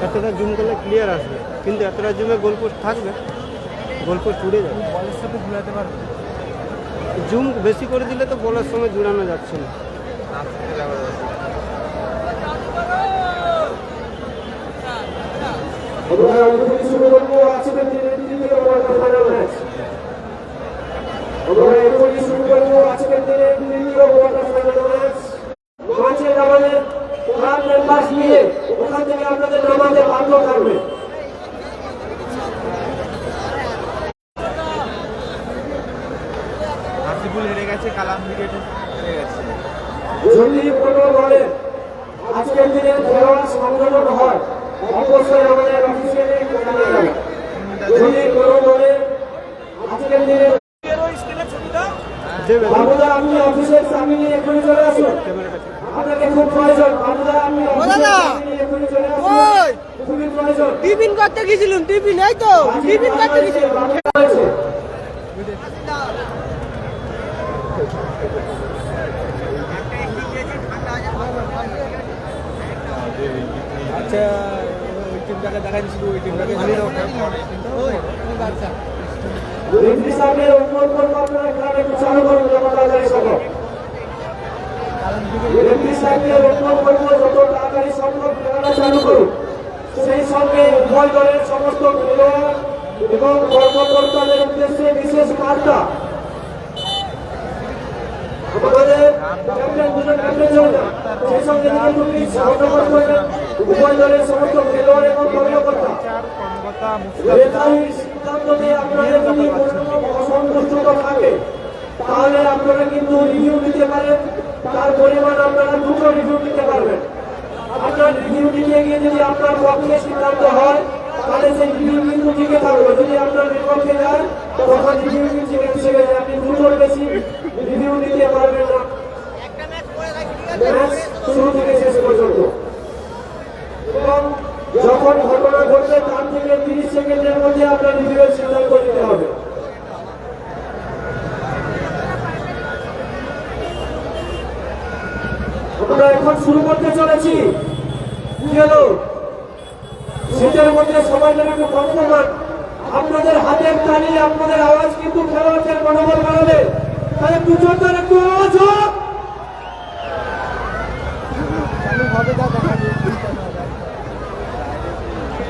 এতটা জুম করলে ক্লিয়ার আসবে, কিন্তু এতটা জুমে গোলপোস্ট থাকবে, গোলপোস্ট উড়ে যাবে। বলের সাথে ঘুরাতে পারবে, জুম বেশি করে দিলে তো বলার সময় জুড়ানো যাচ্ছে না। আপনাদের নামাজে বাধ্য থাকবে। হেরে গেছে, কালাম ব্রিগেড হেরে গেছে। যদি কোনো দলে আজকের দিনে খেলোয়াড় সংযোজন হয়, অবশ্যই আমাদের অফিসিয়ালি জানিয়ে যাবে। যদি কোনো দলে আজকের দিনে বাবুদা, আপনি অফিসের সামনে নিয়ে এখনই চলে আসুন, আপনাকে খুব প্রয়োজন। বাবুদা, আপনি অফিসের সামনে নিয়ে এখনই চলে আসুন, খুবই প্রয়োজন। টিফিন করতে গেছিলাম, টিফিন এই তো টিফিন করতে গেছিলাম। আচ্ছা, ওই টিমটাকে দেখাই দিচ্ছিল, ওই টিমটাকে রেফারি সাহেবের অনুরোধ করব আপনারা খেলাটা একটু চালু করুন যত তাড়াতাড়ি সম্ভব। রেফারি সাহেবের অনুরোধ করব যত তাড়াতাড়ি সম্ভব খেলাটা চালু করুন। সেই সঙ্গে উভয় দলের সমস্ত খেলোয়াড় এবং কর্মকর্তাদের উদ্দেশ্যে বিশেষ বার্তা। আমাদের ক্যাপ্টেন, দুজন ক্যাপ্টেন চলে যান, সেই সঙ্গে সহযোগিতা করবেন উভয় দলের সমস্ত খেলোয়াড় এবং কর্মকর্তা। রেফারির সিদ্ধান্ত নিয়ে আপনাদের যদি কোনো অসন্তুষ্ট থাকে, তাহলে আপনারা কিন্তু রিভিউ দিতে পারেন। তার পরিমাণ আপনারা দ্রুত রিভিউ দিতে পারবেন। আপনার রিভিউ দিতে গিয়ে যদি আপনার পক্ষে সিদ্ধান্ত হয়, তাহলে সেই রিভিউ কিন্তু টিকে থাকবে। যদি আপনার বিপক্ষে যায়, তখন রিভিউ কিন্তু ছেড়ে যায়। আপনি দ্রুতর বেশি রিভিউ দিতে পারবেন না ম্যাচ শুরু থেকে শেষ পর্যন্ত। এবং যখন ঘটনা ঘটবে তার থেকে 30 সেকেন্ডের মধ্যে আপনার রিভিউয়ের সিদ্ধান্ত নিতে হবে। আমরা এখন শুরু করতে চলেছি। কি হলো, শীতের মধ্যে সবাই যেন একটু কম কমান। আপনাদের হাতের তালি, আপনাদের আওয়াজ কিন্তু খেলোয়াড়দের মনোবল বাড়াবে। তাহলে একটু জোরদার, একটু আওয়াজ হোক।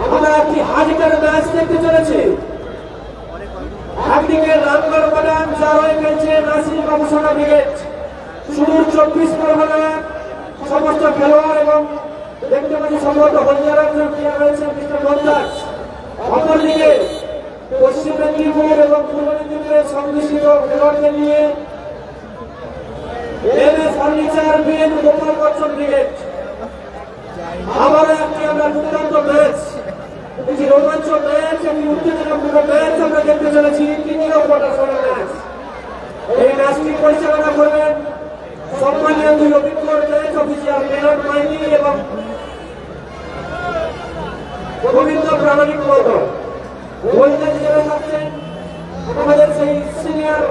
আমরা একটি হাজিটার ম্যাচ দেখতে চলেছি। একদিকে রামগড় বাগান, যার হয়ে খেলছে নাসির বাবুসোনা ব্রিগেড, সুদূর 24 পরগনা সমস্ত খেলোয়াড় এবং দেখতে পাচ্ছি সম্ভবত হলদিয়ার একজন প্লেয়ার রয়েছেন মিস্টার মন্দাস। অপরদিকে পশ্চিম মেদিনীপুর এবং পূর্ব মেদিনীপুরের সংমিশ্রিত খেলোয়াড়দের নিয়ে MS furniture BN Gopal Bachchan brigade. আবারও একটি আমরা দুর্দান্ত ম্যাচ, একটি রোমাঞ্চ ম্যাচ, একটি উত্তেজনাপূর্ণ ম্যাচ আমরা দেখতে চলেছি। তৃতীয় কোয়ার্টার ফাইনাল ম্যাচ। এই ম্যাচটি পরিচালনা করবেন সম্মানীয় দুই অভিজ্ঞ ম্যাচ অফিসিয়াল মেনন মাইনি এবং গোবিন্দ প্রামাণিক মহোদয়। গোয়েন্দা হিসেবে থাকছেন আমাদের সেই সিনিয়র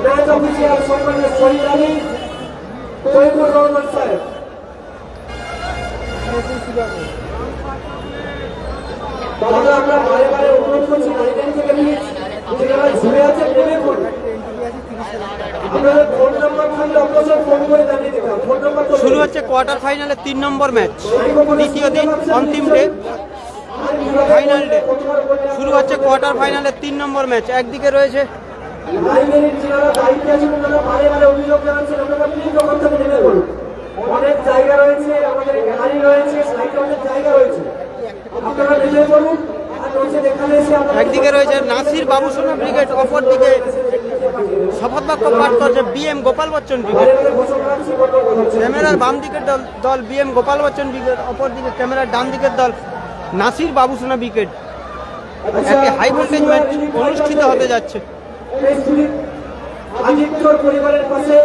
ম্যাচ অফিসিয়াল সম্মানীয় শহীদ আলী তৈমুর রহমান সাহেব। তাহলে আমরা বারে বারে অনুরোধ করছি লাইন থেকে প্লিজ যারা ঘুরে আছে নেমে পড়ুন। আপনাদের ফোন নাম্বার থাকলে অবশ্যই ফোন করে জানিয়ে দিতে হবে। ফোন নাম্বার শুরু হচ্ছে কোয়ার্টার ফাইনালের 3 নম্বর ম্যাচ, দ্বিতীয় দিন, অন্তিম ডে, ফাইনাল ডে। শুরু হচ্ছে কোয়ার্টার ফাইনালের 3 নম্বর ম্যাচ। একদিকে রয়েছে লাইব্রেরির যারা দায়িত্বে আছেন তারা বারে বারে অভিযোগ জানাচ্ছেন, আপনারা প্লিজ ওখান থেকে নেমে পড়ুন। অনেক জায়গা রয়েছে, আমাদের গাড়ি রয়েছে, সাইডে অনেক জায়গা রয়েছে, আপনারা নেমে পড়ুন। আর রয়েছে এখানে এসে একদিকে রয়েছে নাসির বাবুসোনা ব্রিগেড, অপরদিকে শপথ বাক্য পাঠ করছে বিএম গোপাল বচ্চন ব্রিগেড। ক্যামেরার বাম দিকের দল বিএম গোপাল বচ্চন ব্রিগেড, অপরদিকে ক্যামেরার ডান দিকের দল নাসির বাবুসোনা ব্রিগেড। একটি হাই ভোল্টেজ ম্যাচ অনুষ্ঠিত হতে যাচ্ছে। আদিত্যর পরিবারের পাশে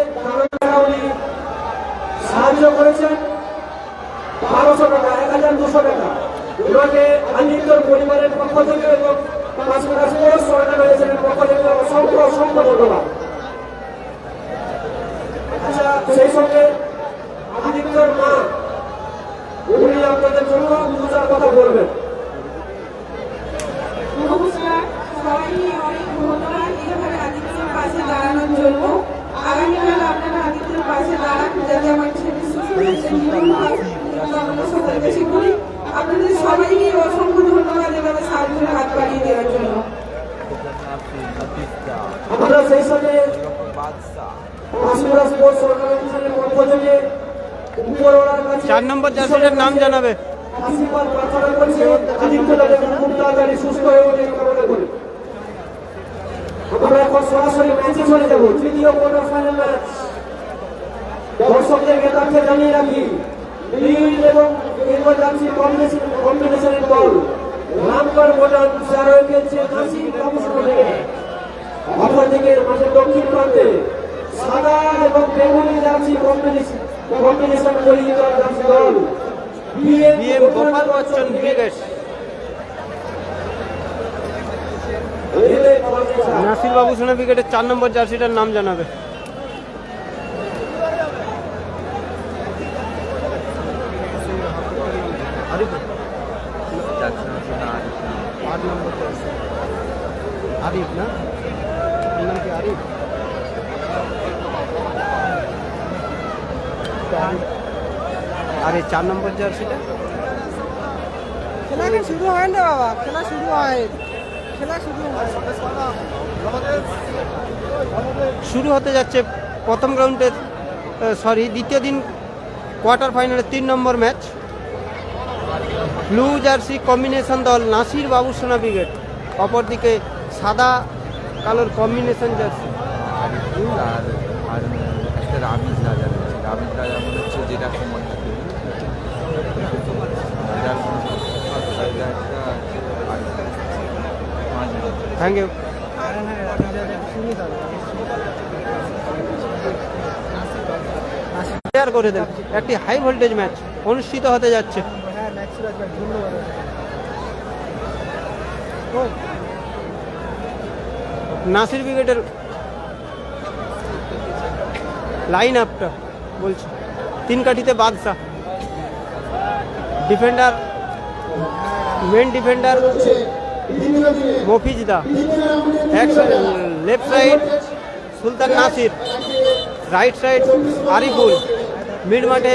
সাহায্য করেছেন 1200 টাকা, 1200 টাকা। ওনাকে আদিত্যর পরিবারের পক্ষ থেকে এবং পাঁচমিনার স্পোর্টস অর্গানাইজেশনের পক্ষ থেকে অসংখ্য অসংখ্য ধন্যবাদ। আচ্ছা, সেই সঙ্গে আদিত্যর মা উনি আপনাদের জন্য দু চার কথা বলবেন। নমস্কার, সবাইকে অনেক ধন্যবাদ এইভাবে আদিত্যের পাশে দাঁড়ানোর জন্য। আগামীকাল আপনারা আদিত্যের পাশে দাঁড়ান, যাতে আমার ছেলে সুস্থ একটা জীবন পায়, আমরা সবাই কাছে করি। আপনাদের সবাইকে অসংখ্য ধন্যবাদ এভাবে সাহায্যের হাত বাড়িয়ে দেওয়ার জন্য। আমরা সেই সাথে পাঁচমিনার স্পোর্টস অর্গানাইজেশনের পক্ষ থেকে উপরওয়ালার কাছে 4 নম্বর জার্সিটার নাম জানাবে। আশীর্বাদ প্রার্থনা করছি, আদিত্য যাতে খুব তাড়াতাড়ি সুস্থ হয়ে ওঠে কামনা করি। আমরা এখন সরাসরি ম্যাচে চলে যাব, তৃতীয় কোয়ার্টার ফাইনাল ম্যাচ। দর্শকদের জ্ঞাতার্থে জানিয়ে রাখি, নীল এবং এমার্জেন্সি কম্বিনেশনের দল রামগড় মডার্ন চারোকে চেনাসি বাবুসোনা থেকে, অপরদিকে মাঠের দক্ষিণ প্রান্তে সাদা এবং বেগুনি জার্সি কম্বিনেশন পরিহিত জার্সি দল বিএম গোপাল বচ্চন ব্রিগেড। নাসির বাবুসোনা ব্রিগেডের 4 নম্বর জার্সিটার নাম জানাবে। আরিফ না, এর নাম কি আরিফ? আর এই 4 নম্বর জার্সিটা খেলা শুরু হয় না বাবা, খেলা শুরু হয়, খেলা শুরু হয়। শুরু হতে যাচ্ছে প্রথম রাউন্ডের দ্বিতীয় দিন কোয়ার্টার ফাইনালের 3 নম্বর ম্যাচ। ব্লু জার্সি কম্বিনেশন দল নাসির বাবুসোনা ব্রিগেড, অপরদিকে সাদা কালোর কম্বিনেশন জার্সি আর একটা রামিজ রাজা রয়েছে। রামিজ রাজা মনে হচ্ছে যেটা সময় থাকে রাজার থ্যাংক ইউ। শেয়ার করে দেন। একটি হাই ভোল্টেজ ম্যাচ অনুষ্ঠিত হতে যাচ্ছে। হ্যাঁ, নেক্সট ম্যাচ, ধন্যবাদ। নাসির ব্রিগেডের লাইন আপটা বলছি, 3 কাঠিতে বাদশাহ, ডিফেন্ডার মেন ডিফেন্ডার মফিজদা, left side Sultan Nasir, right side Ariful, mid মাঠে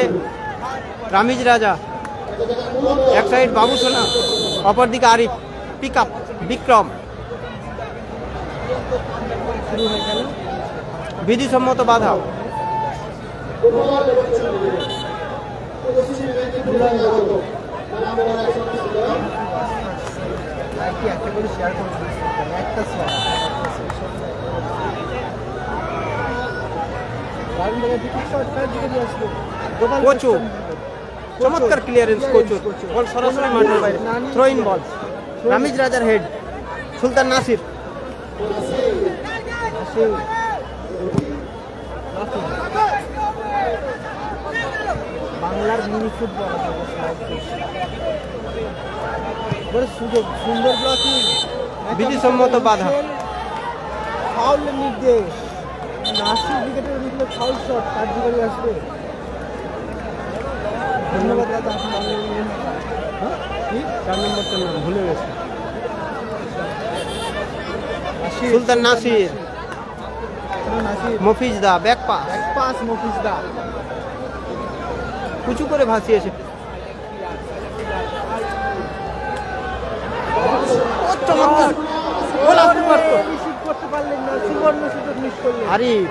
রামিজ রাজা, এক সাইড বাবুসোনা, অপরদিকে আরিফ, পিক আপ বিক্রম। বিধিসম্মত বাধা। একটা করে শেয়ার করে দিন, একটা শেয়ার। কোচু চমৎকার ক্লিয়ারেন্স, কোচুর বল সরাসরি মাঠের বাইরে, থ্রো ইন বল। রামিজ রাজার হেড, সুলতান নাসির। বাংলার মিনি ফুটবল বড় সুযোগ, সুন্দর ব্লকিং, বিধিসম্মত বাধা। ফাউল নির্দেশ। নাসির উইকেটের উইকেটে ফাউল শট কার্যকরী আসবে। ধন্যবাদ দাদা। হ্যাঁ? কি 4 নম্বরটার নাম ভুলে গেছে। সুলতান নাসির, নাসির মফিজদা, ব্যাক পাস, এক পাস মফিজদা। কুচু করে ভাসিয়েছে। ও চমৎকার গোল আসতে পারতো। রিসিভ করতে পারলেন না, সুবর্ণ সুযোগ মিস করলেন। আরিফ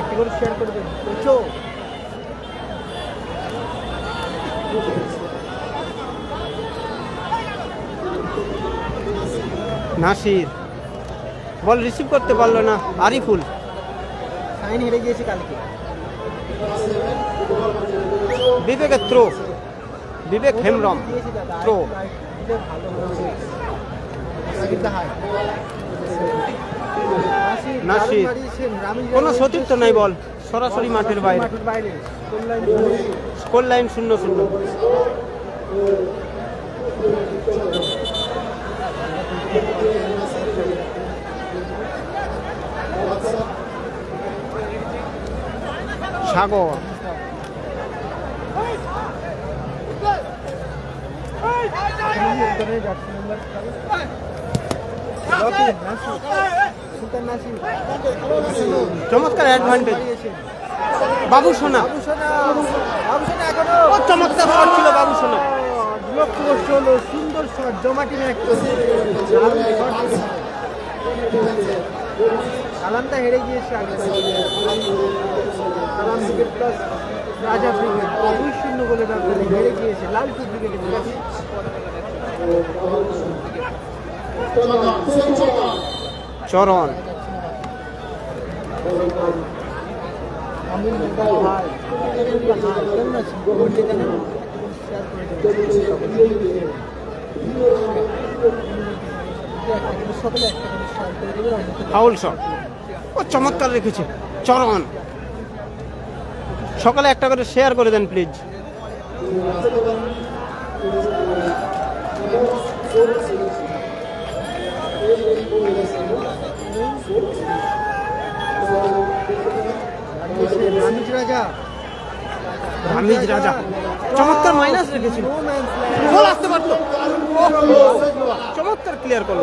একটা করে শেয়ার করে দেন। কোচো নাসির বল রিসিভ করতে পারলো না, আরিফুল। সাইন হেরে গিয়েছে কালকে। বিবেকের থ্রো, বিবেক হেমব্রম থ্রো। ভালো হয়েছে। সাকিব হাই নাসির কোনো সতীর্থ নাই বল, সরাসরি মাঠের বাইরে। মাঠের বাইরে স্কোর লাইন 0-0। সাগর চমৎকার অ্যাডভান্টেজ বাবু সোনা। ও চমৎকার শট ছিল বাবু সোনা। সুন্দর শট জমাটি কালামটা হেরে গিয়েছে আগে। কালাম ক্রিকেট প্লাস রাজা ক্রিকেট 2-0 গোলে ব্যবধানে হেরে গিয়েছে লালপুর ক্রিকেটে। চরণ ফাউল শট। ও চমৎকার রেখেছে চরণ। সকালে একটা করে শেয়ার করে দেন প্লিজ। রামিজ রাজা চমৎকার মাইনাস রেখেছিল। গোল আসতে পারতো। চমৎকার ক্লিয়ার করলো।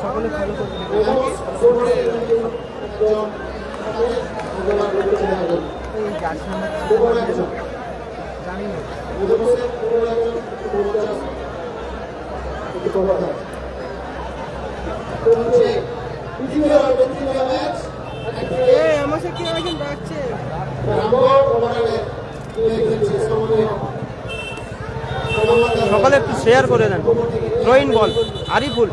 সকলে ফলো জানি না আমার সাথে একজন ডাকছে। সকালে একটু শেয়ার করে দেন। থ্রোইন বল আরিফুল।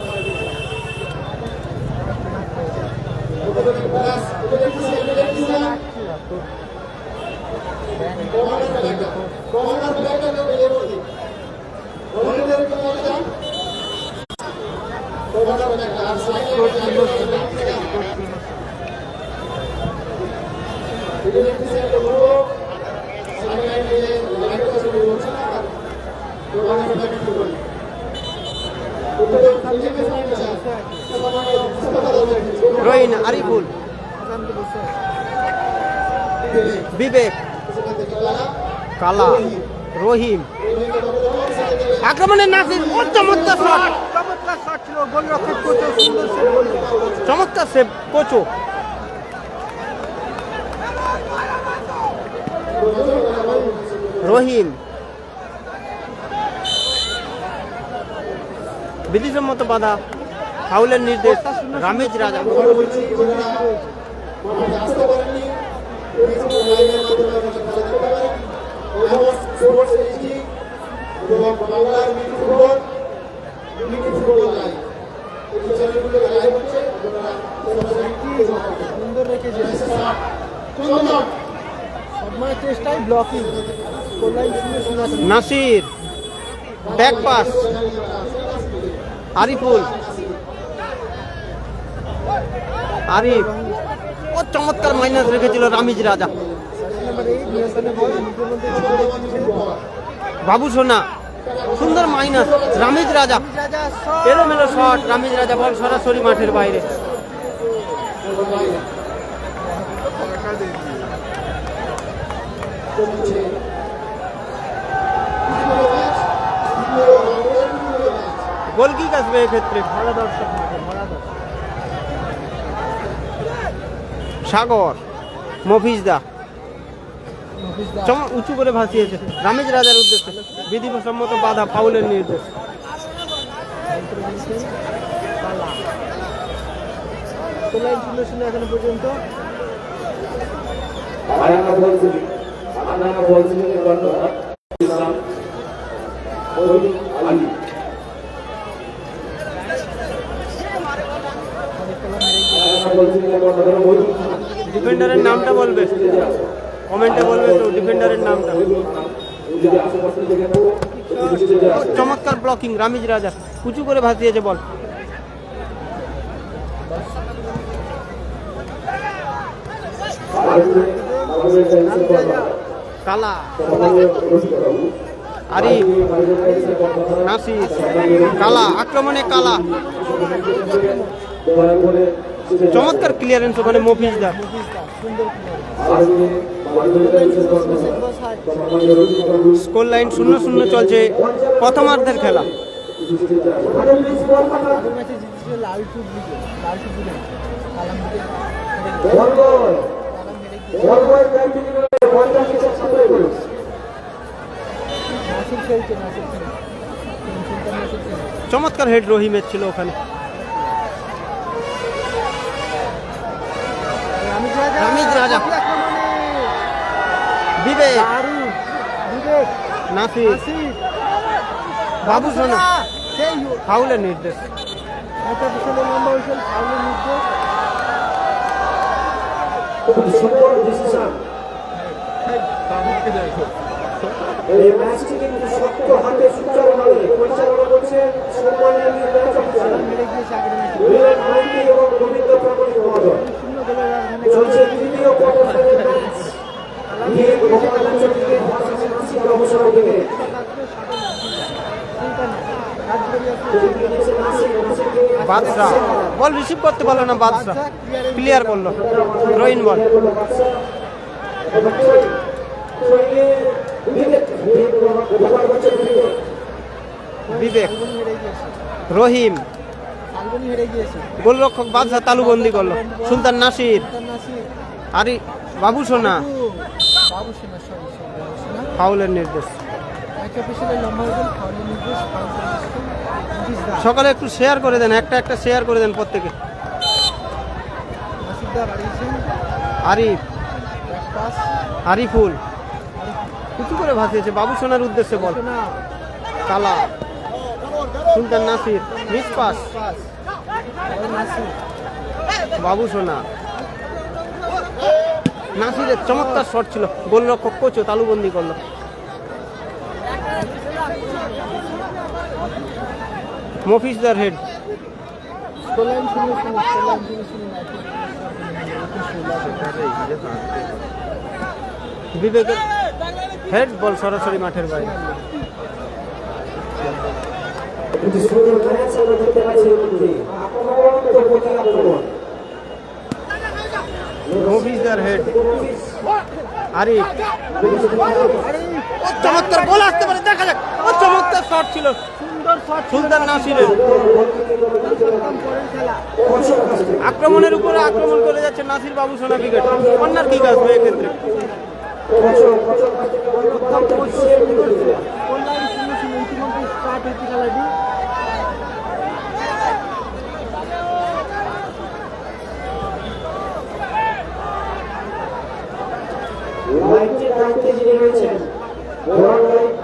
রহিন আরিফুল বিবেক কালা রহিম আক্রমণের নাসির। ও চমৎকার শট। চমৎকার শট ছিল গোলরক্ষক কোচো সুন্দর সেভ করলেন। চমৎকার সেভ কোচো। রহিম বিধিসম্মত বাধা ফাউলের নির্দেশ রামিজ রাজা। সুন্দর রেখেছে সবসময় চেষ্টাই blocking. Nasir back pass Ariful Arif. ও চমৎকার মাইনাস রেখেছিল রামিজ রাজা। বাবু সোনা সুন্দর মাইনাস রামিজ রাজা। এলোমেলো শট রামিজ রাজা। বল সরাসরি মাঠের বাইরে। গোল কিক আসবে এক্ষেত্রে। ভরা দর্শক মাঠে ভরা দর্শক। সাগর মফিজদা উঁচু করে ভাসিয়েছে রামিজ রাজার উদ্দেশ্যে। বিধিসম্মত বাধা ফাউলের নির্দেশ। লাইন 0-0 এখনো পর্যন্ত। ডিফেন্ডারের নামটা বলবে, কমেন্টে বলবে তো ডিফেন্ডারের নামটা। চমৎকার ব্লকিং রামিজ রাজা, উঁচু করে ভাসিয়েছে বল। কালা, আরিফ, নাসির, কালা, আক্রমণে কালা, চমৎকার ক্লিয়ারেন্স ওখানে মফিজদার। স্কোর লাইন 0-0 চলছে প্রথমার্ধের খেলা। ম্যাচে জিতেছিল লালটু ব্রিগেড, লালটু ব্রিগেড কালাম ব্রিগেড নাসির খেলছে, নাসির খেলছে, সুলতান নাসির খেলছে। চমৎকার হেড রহিমের ছিল ওখানে। রামিজ রাজা, বিবেক, বিবেক, নাসির, নাসির, বাবু সোনা, সেই ফাউলের নির্দেশ। একটা পিছনে লম্বা হয়েছিল, ফাউলের নির্দেশ। খুব সুন্দর ডিসিশন। এই ম্যাচটি কিন্তু শক্ত হাতে সুচারু হয়ে পরিচালনা করছেন সম্মানীয় ম্যাচ অফিসার মেরে গিয়েছে আগের ম্যাচে মিলন মাইতি এবং রবীন্দ্র প্রামাণিক মহোদয়। 0 গোলের ব্যবধানে চলছে তৃতীয় quarter match. BM Gopal Bachchan cricket versus Nasir Babusona cricket. Badsha ball receive করতে পারলো না, বাদশা ক্লিয়ার করলো, রহিন বল। বিবেক, রহিম, আলবনি হেরে গিয়েছে। গোলরক্ষক বাদশা তালুবন্দি করলো। সুলতান নাসির, সুলতান নাসির, আরি বাবু সোনা, বাবু সোনা, সরি বাবু সোনা। ফাউলের নির্দেশ। একটা পিছনে লম্বা হয়েছিল, ফাউলের নির্দেশ, ফাউল করে দিচ্ছে মুজিজদার। সকালে একটু শেয়ার করে দেন, একটা শেয়ার করে দেন প্রত্যেকে। নাসিরদা বাড়িয়েছেন, আরিফ, ব্যাক পাস, আরিফুল উঁচু করে ভাসিয়েছে, বাবু সোনার উদ্দেশ্যে ball. Sona, Kala, Sultan Nasir, miss pass, pass, Nasir, Babu Sona. নাসিরের চমৎকার শট ছিল, গোলরক্ষক কোচও তালুবন্দি করলো। মফিজদার হেড, স্কোরলাইন 0-0, স্কোরলাইন 0-0। বিবেকের হেড বল সরাসরি মাঠের বাইরে। কিন্তু সুন্দর ম্যাচ আমরা দেখতে পাচ্ছি এর মধ্যে। আক্রমণ তো প্রতি আক্রমণ। মফিজদার হেড, আরিফ, ও চমৎকার গোল আসতে পারে, দেখা যাক। ও চমৎকার শট ছিল সুন্দর শট, সুলতান নাসিরের। খেলা আক্রমণের উপরে আক্রমণ করে যাচ্ছে নাসির বাবু সোনা ক্রিকেট। কর্নার কিক আসবে এক্ষেত্রে। অনলাইন 0-0 ইতিমধ্যে স্টার্ট হয়েছে খেলাটি। লাইটের দায়িত্বে যিনি রয়েছেন, ওয়ার্ল্ড লাইট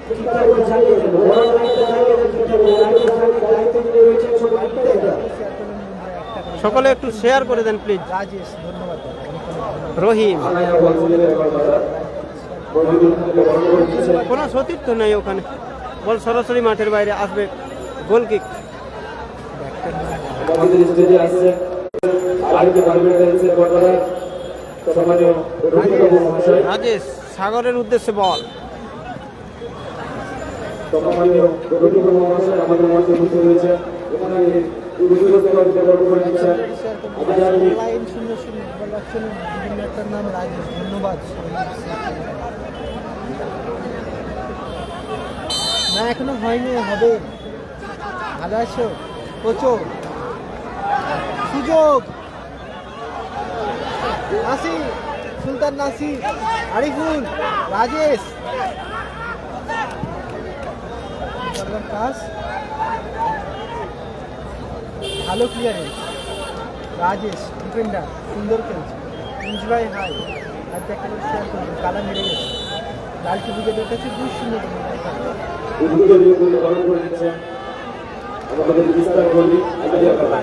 ঠিকঠাক করে চালিয়ে দেন। ওয়ার্ল্ড লাইটটা চালিয়ে দেন ঠিকঠাক করে। লাইটের দায়িত্বে যিনি রয়েছেন সব লাইটটা দেন। সকলে একটু শেয়ার করে দেন প্লিজ। রাজেশ, ধন্যবাদ। রহিম, আনায়া বল দিলেন কলকাতা। ববিদুল থেকে বল করে দিয়েছেন। কোনো সতীর্থ নেই ওখানে, বল সরাসরি মাঠের বাইরে আসবে। গোল কিক। আমাদের স্টেজে আসছে আরেকটি পারমিটেন্সের কলকাতা সম্মানীয় রবীন্দ্র মহাশয়। রাজেশ সাগরের উদ্দেশ্যে বল। সম্মানীয় রবীন্দ্র মহাশয় আমাদের মঞ্চে উপস্থিত রয়েছে। এখানে বল করে দিচ্ছেন। লাইন 0-0 বল রাখছেন বিভিন্ন একটার নাম রাজেশ, ধন্যবাদ। না এখনো হয়নি, হবে। ভালো আছো? প্রচুর সুযোগ। নাসির, সুলতান নাসির, আরিফুল, রাজেশ, কাজ ভালো ক্লিয়ারেন্স। রাজেশ ডিফেন্ডার সুন্দর খেলছে। ইঞ্জ ভাই হাই আর একটা করে শেয়ার করবেন। কালা মেরে গেছে, লালটু ব্রিগেডের কাছে 2-0 উদ্বোধনী গোল বল করে দিচ্ছেন আমাদের বিস্তার গোলই আলিয়া কালা।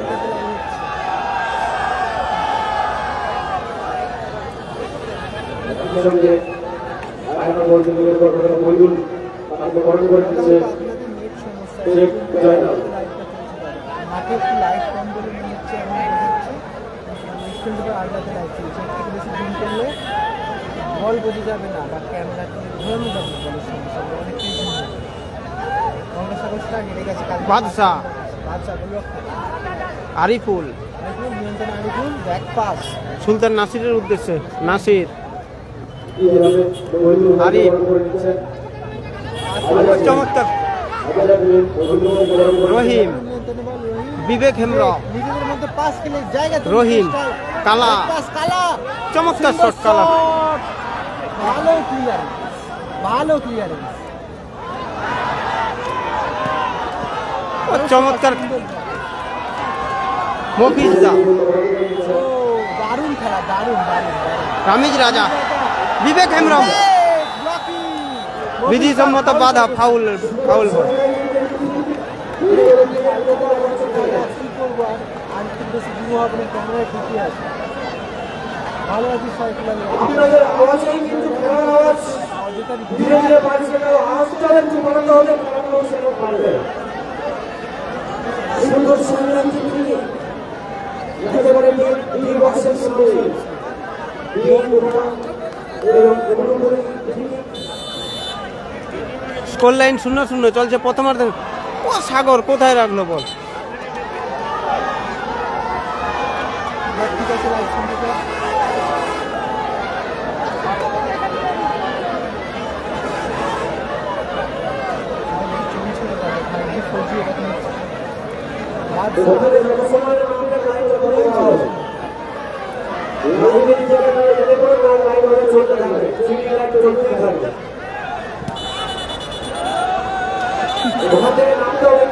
একই সঙ্গে আরেকটা বল দিলেন কলকাতা বৈদুল তাকে বল করে দিচ্ছে আপনাদের নেট সমস্যা, শেখ জয়নাল। মাঠে একটু লাইট কম বলে মনে হচ্ছে, এমন মনে হচ্ছে। ফিল্ডে আলাদা লাইট চলছে, একটু বেশি জুম করলে বল বোঝা যাবে না বা ক্যামেরা ঘোরানো যাবে না বলের সঙ্গে সঙ্গে, অনেকটাই জুম হবে। গঙ্গাসাগরটা হেরে গেছে কাল বাদশা। বাদশা গোলরক্ষক আরিফুল, আরিফুল নিয়ন্ত্রণ, আরিফুল ব্যাক পাস সুলতান নাসিরের উদ্দেশ্যে নাসির, আরিফ, চমৎকার রহিম, নিয়ন্ত্রণে বল রহিম, বিবেক হেমব্রম, নিজেদের মধ্যে পাস খেলে জায়গা তৈরি রহিম, চেষ্টায়। কালা, পাস কালা, চমৎকার সুন্দর শট কালা। শট। ভালো ক্লিয়ারেন্স, ভালো ক্লিয়ারেন্স, চমৎকার মফিজদা, দারুণ খেলা, দারুণ দারুণ দারুণ। রামিজ রাজা, বিবেক হেমব্রম, ব্লকিং, বিধিসম্মত বাধা, ফাউল ফাউল বল। কি করবো আর, আর একটু বেশি জুম হবে না, ক্যামেরায় ঠিকই আছে। ভালো আছে সাইকেল, আপনাদের আওয়াজেই কিন্তু খেলার আওয়াজ ধীরে ধীরে বাড়ছে, আওয়াজটা একটু বাড়াতে হবে, বাড়ানো সেটা পারবে। সুন্দর সংগ্রাম চিত্রী একেবারে ডি বক্সের সামনে স্কোর লাইন 0-0 চলছে প্রথমার্ধে। ও সাগর কোথায় রাখলো বল? ঠিক আছে লাইট সম্পর্কে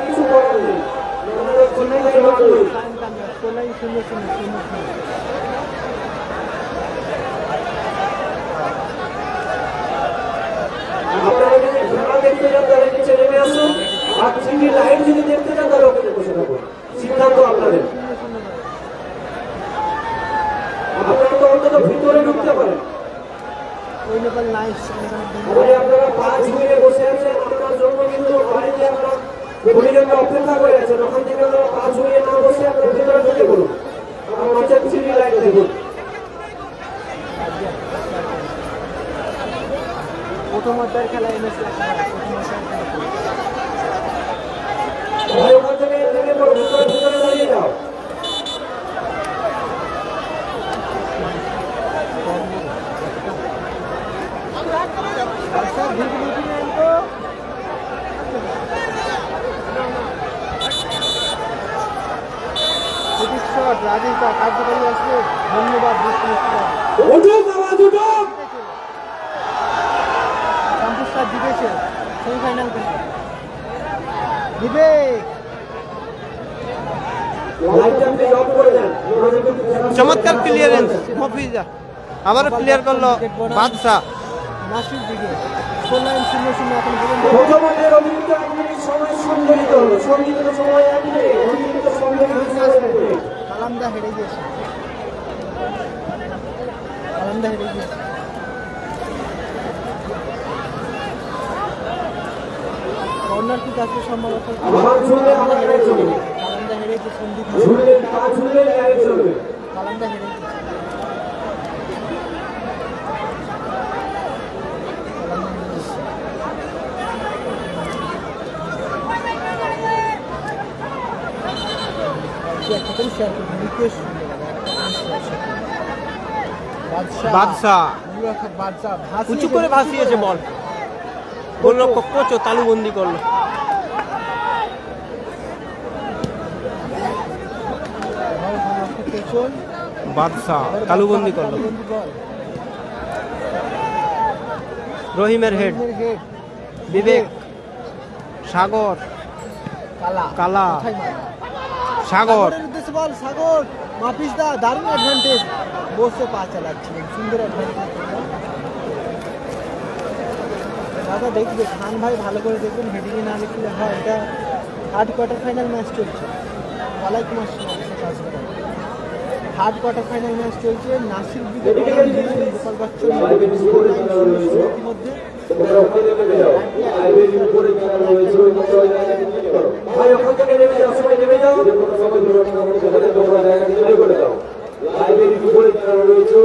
কিছু করার নেই। তোলাই সুন্দর সুন্দর সুন্দর আপনারা যদি খেলা দেখতে চান তাহলে নিচে নেমে আসুন, আর টিভি লাইভ যদি দেখতে চান তাহলে ওখানে বসে থাকুন, সিদ্ধান্ত আপনাদের। আপনারা তো অন্তত ভিতরে ঢুকতে পারেন। ওই নেপাল নাইস তাহলে আপনারা 5 মিনিটে বসে আছেন, আপনার জন্য কিন্তু বাড়িতে আপনারা ঘড়ির জন্য অপেক্ষা করে আছেন। ওখান থেকে আপনারা 5 মিনিট না বসে আপনারা ভিতরে ঢুকে পড়ুন, আর মাঝে টিভি লাইভ দেখুন। প্রথমার্ধের খেলা এনেছে, ভাই ওখান থেকে ঢুকে পড়ো, ভিতরে ভিতরে দাঁড়িয়ে যাও। রাজেশ দা কার্যকারী আসবে, ধন্যবাদ। উঠুক, আওয়াজ উঠুক। কাম্পুসটা জিতেছে সেমিফাইনাল বিবেক, লাইটটা প্লিজ অফ করে দেন। চমৎকার ক্লিয়ারেন্স মফিজা, আবার ক্লিয়ার করলো বাদশা। নাসির দিকে স্কোর লাইন 0-0 এখন পর্যন্ত। প্রথমার্ধের অতিরিক্ত 1 মিনিট সময় সংযোজিত হলো, সংযোজিত সময় 1 মিনিট, অতিরিক্ত সংযোজিত সময় 1 মিনিট। কালামদা হেরে গিয়েছে, কালামদা হেরে গিয়েছে। কর্নার কি আসবে সম্ভবত, আমার ঝুললে আমার গায়ে চলবে, কালামদা হেরেছে, সন্দীপ ঝুললে পা ঝুললে গায়ে চলবে। কালামদা হেরে গিয়েছে। একটা করে শেয়ার করুন, রিকোয়েস্ট বাদশা বাদশা উঁচু করে ভাসিয়েছে বল, গোলরক্ষক কোচও তালুবন্দি করলো। বাদশা তালুবন্দি করলো, রহিমের হেড, বিবেক, সাগর, কালা, সাগর, উদ্দেশ্যে বল সাগর, মাফিস দা দারুণ অ্যাডভান্টেজ, বসে পা চালাচ্ছিলেন, সুন্দর অ্যাডভান্টেজ। দাদা দেখবে, খান ভাই ভালো করে দেখবেন, হেডিংয়ে না লিখলে হয়। এটা 3rd কোয়ার্টার ফাইনাল ম্যাচ চলছে, ওয়ালাইকুম আসসালাম, থার্ড কোয়ার্টার ফাইনাল ম্যাচ চলছে। নাসির গোপাল বচ্চন ইতিমধ্যে ভাই ওখান থেকে নেমে যাও, সবাই নেমে যাও। লাইব্রেরির উপরে যারা রয়েছে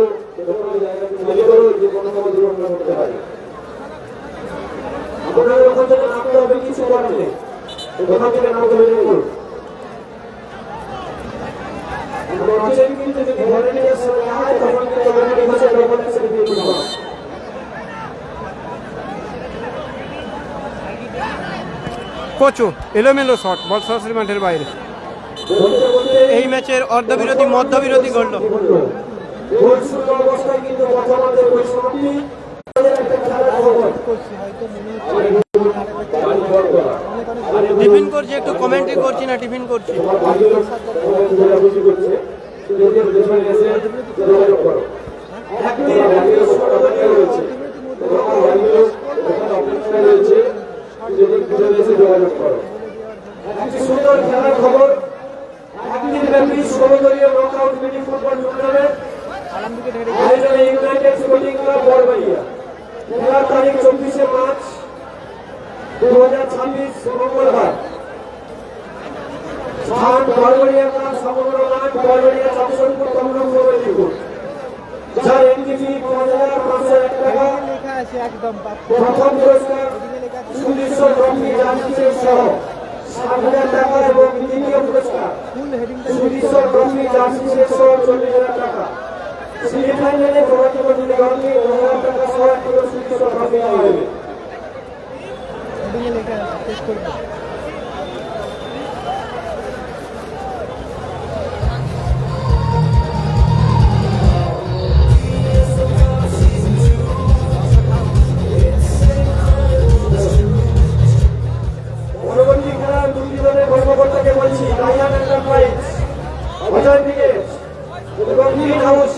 কোনো জায়গাতে খালি করো যে কোনো সময় দুর্ঘটনা ঘটতে পারে। আপনাদের ওখান থেকে নামতে হবে কিছু করার নেই, ওখান থেকে নামতে হবে দেখুন। কিন্তু যদি ঘরে নিয়ে আসা হয় তখন কিন্তু আমাদের কাছে ডকুমেন্টস দিয়ে দিতে হবে। কোচো এলোমেলো শট, বল সরাসরি মাঠের বাইরে। এই ম্যাচের অর্ধবিরতি মধ্যবিরতি ঘটল। অবস্থায় কিন্তু বর্তমানে পরিসমাপ্তি একটা খেলার খবর করছি হয়তো মনে হচ্ছে টিফিন করছি, একটু কমেন্ট্রি করছি না, টিফিন করছি। একটি সুন্দর খেলার খবর, একদিন ব্যাপী 16 দলীয় নকআউট মিনি ফুটবল টুর্নামেন্ট আয়োজনে ইউনাইটেড স্পোর্টিং ক্লাব বড়বাড়িয়া। খেলার তারিখ 24শে মার্চ 2026 মঙ্গলবার। স্থান বড়বাড়িয়া ক্লাব সমগ্র মাঠ বড়বাড়িয়া চন্দ্রপুর তমলুক মেদিনীপুর। যার এনটিভি 5501 টাকা। লেখা আছে একদম প্রথম পুরস্কার সুদৃশ্য ট্রফি জার্সি সহ 60,000 টাকা এবং দ্বিতীয় পুরস্কার ফুল হেডিংটা সুদৃশ্য ট্রফি জার্সি সহ 40,000 টাকা। সেমিফাইনালে প্রভাতী দলকে 9,000 টাকা সহ একটি সুদৃশ্য ট্রফি দেওয়া হবে। হেডিংয়ে লেখা আছে, চেক করবে। পরবর্তী খেলার দুটি দলের কর্মকর্তাকে বলছি, রায়ান এন্টারপ্রাইজ অজয় ব্রিগেড এবং গ্রিন হাউস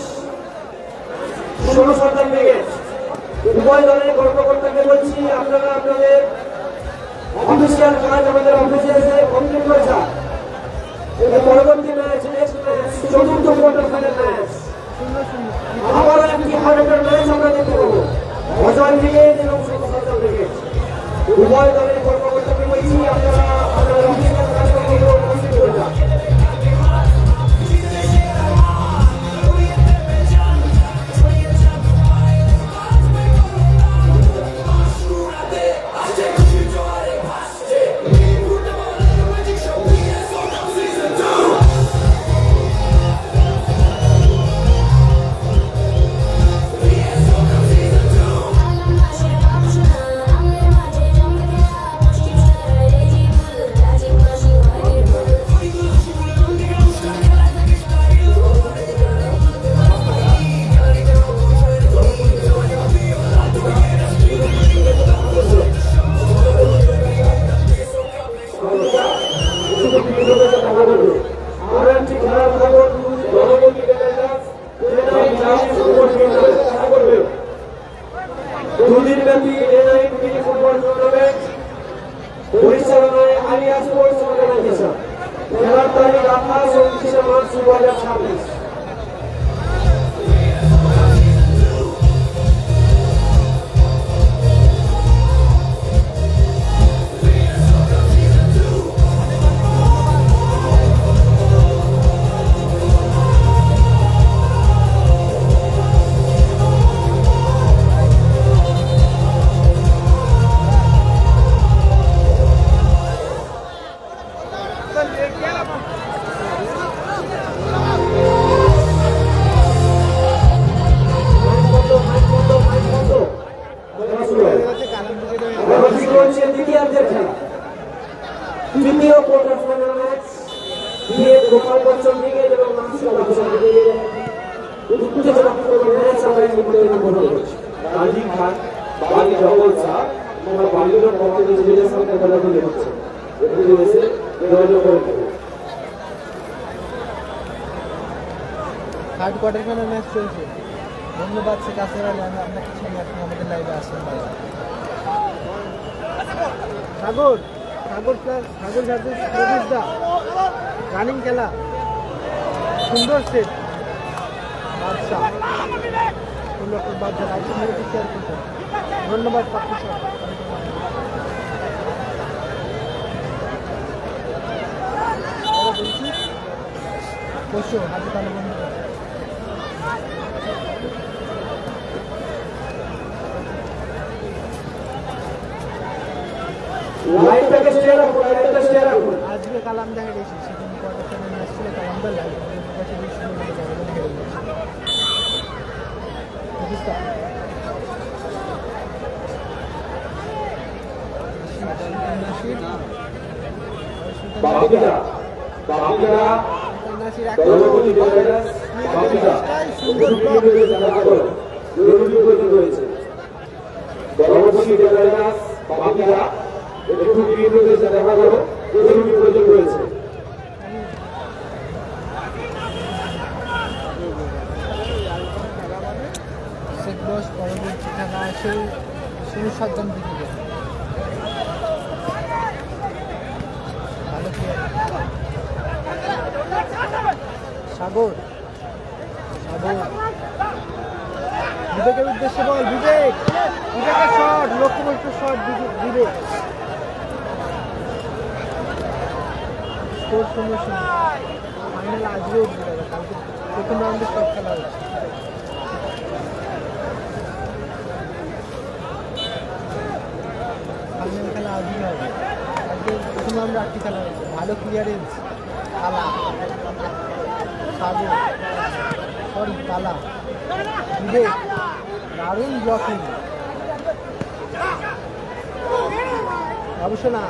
16 সন্তান ব্রিগেড, উভয় দলের কর্মকর্তাকে বলছি আপনারা আপনাদের অফিসিয়াল কাজ আমাদের অফিসে এসে কমপ্লিট করে যান। এর পরবর্তী ম্যাচ নেক্সট ম্যাচ চতুর্থ কোয়ার্টার ফাইনাল ম্যাচ, আবার একটি হার্ডের ম্যাচ আমরা দেখতে পাবো অজয় ব্রিগেড এবং 16 সন্তান ব্রিগেড। উভয় দলের কর্মকর্তাকে বলছি আপনারা আপনাদের অফিসিয়াল কাজকর্মগুলো কমপ্লিট করে যান। দুদিন ব্যাপী এনআই মিনি ফুটবল টুর্নামেন্ট পরিচালনায় আলিয়া স্পোর্টস অর্গানাইজেশন। খেলার তারিখ 28 ও 29 মার্চ 2026। তৃতীয় quarter final match BM Gopal Bachchan brigade এবং নাসির বাবুসন ব্রিগেডের উত্তেজনাপূর্ণ ম্যাচ আমরা এই মুহূর্তে উপভোগ করছি। রাজীব খান, বালি জগল শাহ এবং বালিগুলোর পক্ষে জেলের সাথে খেলাধুলি হচ্ছে, এগুলি এসে যোগাযোগ করে দেবে। থার্ড কোয়ার্টার ফাইনাল ম্যাচ চলছে। ধন্যবাদ সে কাছে আপনাকে ছেড়ে আপনি আমাদের লাইভে আসেন। সাগর সাগর প্লাস সাগর দা রানিং খেলা সুন্দর সেট। আচ্ছা বাচ্চা লাইভ মেরে শেয়ার করতে ধন্যবাদ পাপ্পু স্যার। বলছি বসো হাতে তাহলে বন্ধু। লাইনটাকে স্টে রাখুন, লাইনটা স্টে রাখুন। আজকে কালাম দেখা গেছে সেদিন কোয়ার্টার ফাইনাল ম্যাচ ছিল কালামদার লাইভ কাছে হেরে গেছে। বুঝতে বাকিরা দলপতি জয়রাজ বাকিরা জরুরি প্রয়োজন রয়েছে। দলপতি জয়রাজ বাকিরা একটু বিরোধের সাথে দেখা করো, জরুরি প্রয়োজন রয়েছে। শেখ বস পরবর্তী খেলা আছে ৭ জন দিকে ভালো প্লেয়ার সাগর বিবেকের উদ্দেশ্যে বল, বিবেকের শট, লক্ষ্যভ্রষ্ট শট, বিবেক স্কোর ০-০। ফাইনাল আজকে উঠবে দাদা, কালকে প্রথম রাউন্ডে সব খেলা হচ্ছে। ফাইনাল খেলা আজকে হবে, আজকে প্রথম রাউন্ডে ৮টি খেলা হচ্ছে। ভালো ক্লিয়ারেন্স কালা বিবেক, দারুণ ব্লকিং অবশ্য না।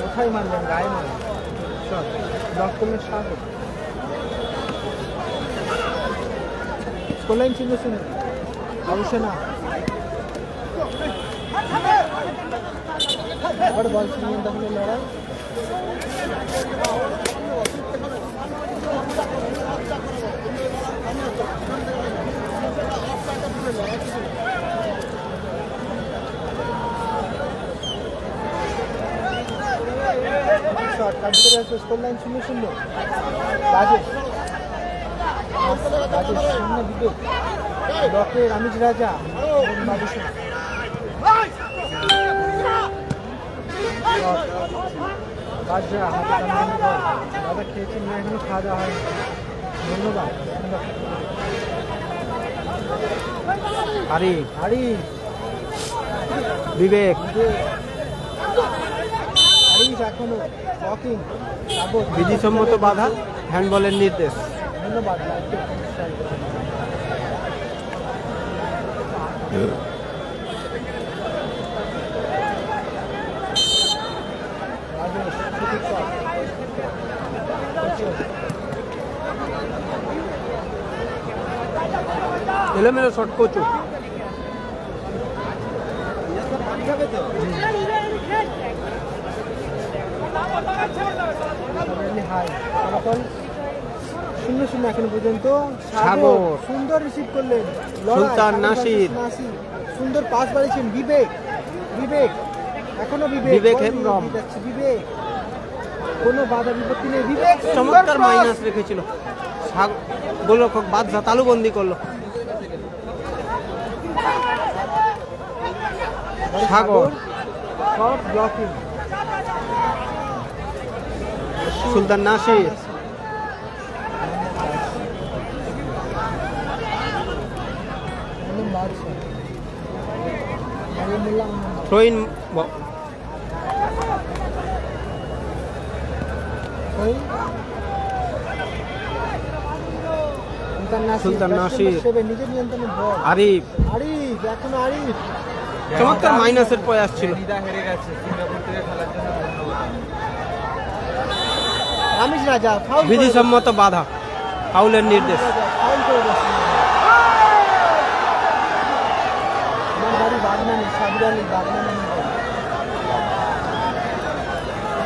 কোথায় মারলেন, গায়ে মারলেন, ব্লক করলেন স্বাগত। স্কোরলাইন চিহ্ন শুনে অবশ্যই না। আবার বল ছিনিয়ে তাহলে লড়াই। শট কার্যকরী আছে, স্কোরলাইন ০-০। রাজেশ সামনে বিবেক, ব্লকে রামিজ রাজা বাবুসোনা। রাজা হাতে কামড়ে বল, দাদা খেয়েছেন না এখনো, খাওয়া দাওয়া হয়নি, ধন্যবাদ। হারি বিবেক এখনো ওয়াকিং বিধিসম্মত বাধা, হ্যান্ডবলের নির্দেশ। ধন্যবাদ। এলোমেলো শট কোচু। হাই ফলাফল ০-০ এখনো পর্যন্ত। সাগর সুন্দর রিসিভ করলেন, সুলতান নাসির সুন্দর পাস বাড়িয়েছেন বিবেক এখনো বিবেক হেমব্রম যাচ্ছে, বিবেক কোনো বাধা বিপত্তি নেই, বিবেক চমৎকার মাইনাস রেখেছিল, গোলরক্ষক বাদশা তালুবন্দি করলো। সাগর সব ব্লকিং, সুলতান নাসির থ্রোইন সুলতান নাসির নিজের নিয়ন্ত্রণে বল, আরিফ এখনো আরিফ চমৎকার মাইনাসের প্রয়াস ছিল। হেরে গেছে সিঙ্গাপুর থেকে খেলার জন্য, ধন্যবাদ। রামিজ রাজা ফাউল, বিধিসম্মত বাধা, ফাউলের নির্দেশ। ফাউল করে বসে আমার বাড়ি বাগনানি, সাবির আলী বাগনানি।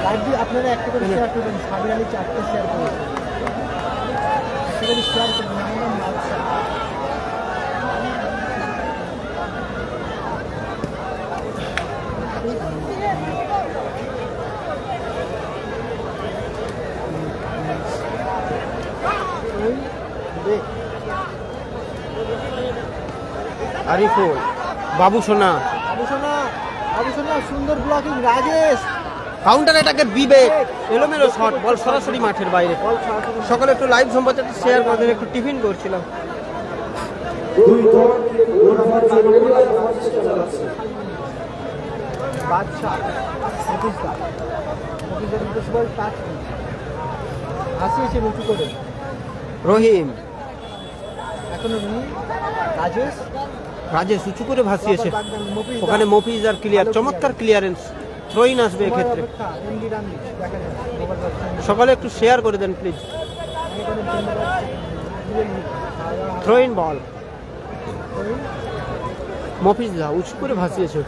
লাইভটি আপনারা একটা করে শেয়ার করবেন, সাবির আলী 4টে শেয়ার করেছেন, একটা করে শেয়ার করবেন। আমার নাম বাদশা। দেখ আরিফুল, বাবু সোনা, আবুসোনা সুন্দর ব্লকিং রাজেশ। কাউন্টার অ্যাটাকে বিবেক, এলোমেলো শট, বল সরাসরি মাঠের বাইরে। সকালে একটু লাইভ সম্প্রচারটা শেয়ার করে দেন, একটু টিফিন করছিলাম। দুই দল কিন্তু মুনাফার জন্য মুনাফার চেষ্টা চালাচ্ছে। বাদশা মফিজদা বল টাচ আসিয়েছে উঁচু করে, রহিম, এখনো নেই রাজেশ। রাজেশ উঁচু করে ভাসিয়েছে, মফিজদা ওখানে মফিজ আর ক্লিয়ার, চমৎকার ক্লিয়ারেন্স। থ্রোইন আসবে এক্ষেত্রে। এমডি রানি দেখা যাচ্ছে সকালে একটু শেয়ার করে দেন প্লিজ। থ্রোইন বল, মফিজদা উঁচু করে ভাসিয়েছে।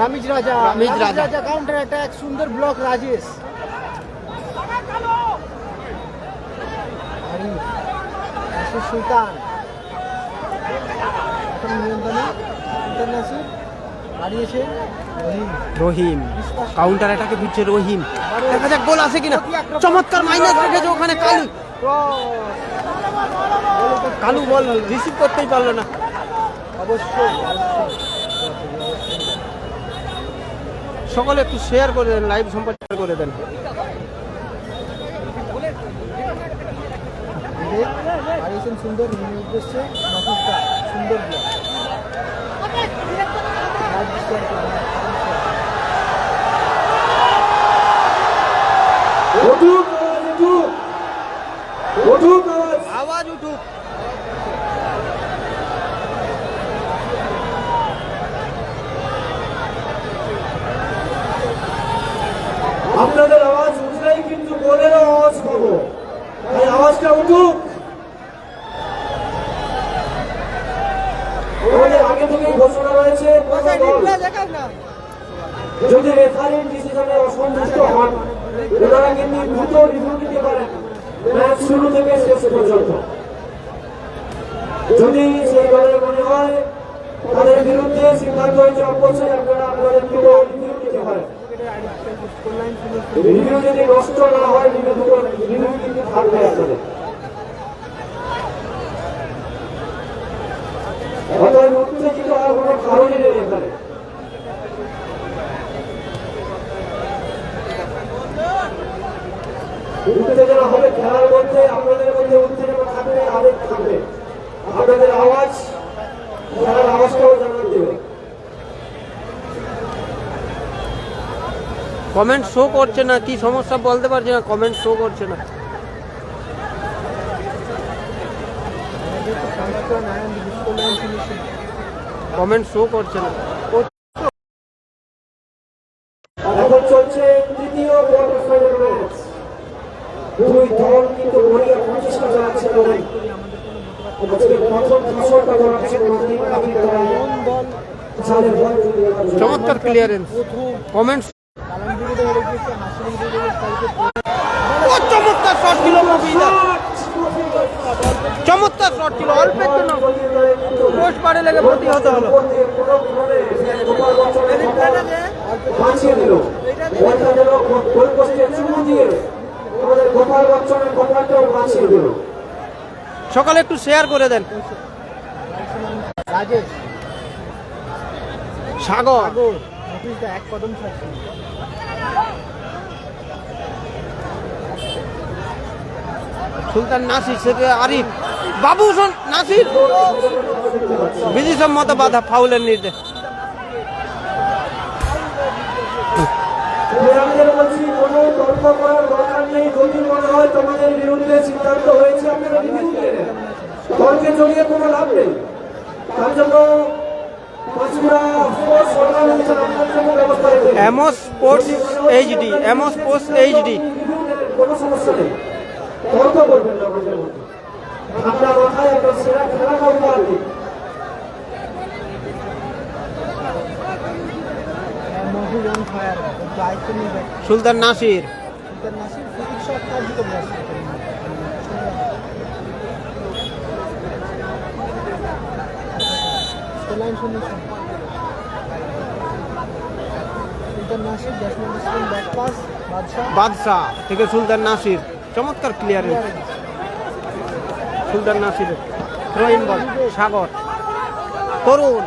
রামিজ রাজা, রামিজ রাজা। কাউন্টার অ্যাটাক, সুন্দর ব্লক রাজেশ। আরিফ, নাসির সুলতান এখন নিয়ন্ত্রণে, সুলতান নাসির হারিয়েছে রহিম। রহিম, কাউন্টার অ্যাটাকে ফিরছে রহিম, দেখা যাক গোল আছে কিনা। চমৎকার মাইনাস রেখেছে ওখানে কালু, কালু বল রিসিভ করতেই পারলো না। অবশ্যই সকলে একটু শেয়ার করে দেন, লাইভ সম্প্রচার করে দেন। হারিয়েছেন সুন্দর উদ্দেশ্যে নফিসদা, সুন্দর ব্লক। উঠুক আওয়াজ, উঠুক, উঠুক আওয়াজ। আওয়াজ উঠুক। আপনাদের আওয়াজ উঠলেই কিন্তু গোলেরও আওয়াজ পাবো, এই আওয়াজটা উঠুক। আমাদের আগে থেকেই ঘোষণা রয়েছে, যদি রেফারির ডিসিশনে অসন্তুষ্ট হন ওনারা কিন্তু দ্রুত রিভিউ দিতে পারেন ম্যাচ শুরু থেকে শেষ পর্যন্ত। যদি সেই দলের মনে হয় তাদের বিরুদ্ধে সিদ্ধান্ত হয়েছে অবশ্যই আপনারা আপনাদের দ্রুত রিভিউ দিতে পারেন। রিভিউ যদি নষ্ট না হয় রিভিউ কিন্তু থাকবে আপনাদের। অতএব উত্তেজিত হওয়ার কোনো কারণই নেই এখানে। উত্তেজনা হবে খেলার মধ্যে, আপনাদের মধ্যে উত্তেজনা থাকবে, আবেগ থাকবে। আপনাদের আওয়াজ খেলার আওয়াজটাও জানান দেবে। কমেন্ট শো করছে না, কি সমস্যা বলতে পারছি না, কমেন্ট শো করছে না। কমেন্ট শো করছে না। এখন চলছে তৃতীয় কোয়ার্টার ফাইনাল ম্যাচ। দুই দল কিন্তু বড়িয়া প্রচেষ্টা চালাচ্ছে তাদের। আজকে প্রথম ধসরটা করাচ্ছে মাহদিন কাবির দ্বারা চালের বল চলে যাচ্ছে। চমৎকার ক্লিয়ারেন্স, কমেন্ট। চমৎকার শট ছিল মফিজা, চমৎকার শট ছিল, অল্পের জন্য পোস্ট পারে লেগে প্রতিহত হলো। বাঁচিয়ে দিল বলটা যেন গোল পোস্টে চুমু দিয়ে আমাদের গোপাল বচ্চনের গোপালটাও বাঁচিয়ে দিল। সকালে একটু শেয়ার করে দেন। রাজেশ, সাগর, মফিজদা এক কদম ছাড়ছে। সুলতান নাসির, থেকে আরিফ, বাবু নাসির, বিধিসম্মত বাধা, ফাউলের নির্দেশ। প্লেয়ারদের বলছি কোনো তর্ক করার দরকার নেই। যদি মনে হয় তোমাদের বিরুদ্ধে সিদ্ধান্ত হয়েছে আপনারা রিভিউ দিয়ে নেন, তর্কে জড়িয়ে কোনো লাভ নেই। তার জন্য পাঁচকুড়া স্পোর্টস অর্গানাইজেশন আপনার জন্য ব্যবস্থা রেখেছে। এমো স্পোর্টস এইচডি, এমো স্পোর্টস এইচডি। কোনো সমস্যা নেই, তর্ক করবেন না আমাদের মধ্যে। আপনার মাথায় একটা সেরা খেলাটা উপহার দিন। মফিজ অন ফায়ার, দায়িত্ব নিয়ে bat. Sultan Nasir, Sultan Nasir free shot কার্যকর আসছে। Scoreline 0-0। Sultan Nasir, batsman decision, back pass Badsha. Badshah থেকে সুলতান নাসির, চমৎকার ক্লিয়ারেন্স সুলতান নাসিরের। থ্রোইন বল সাগর, তরুণ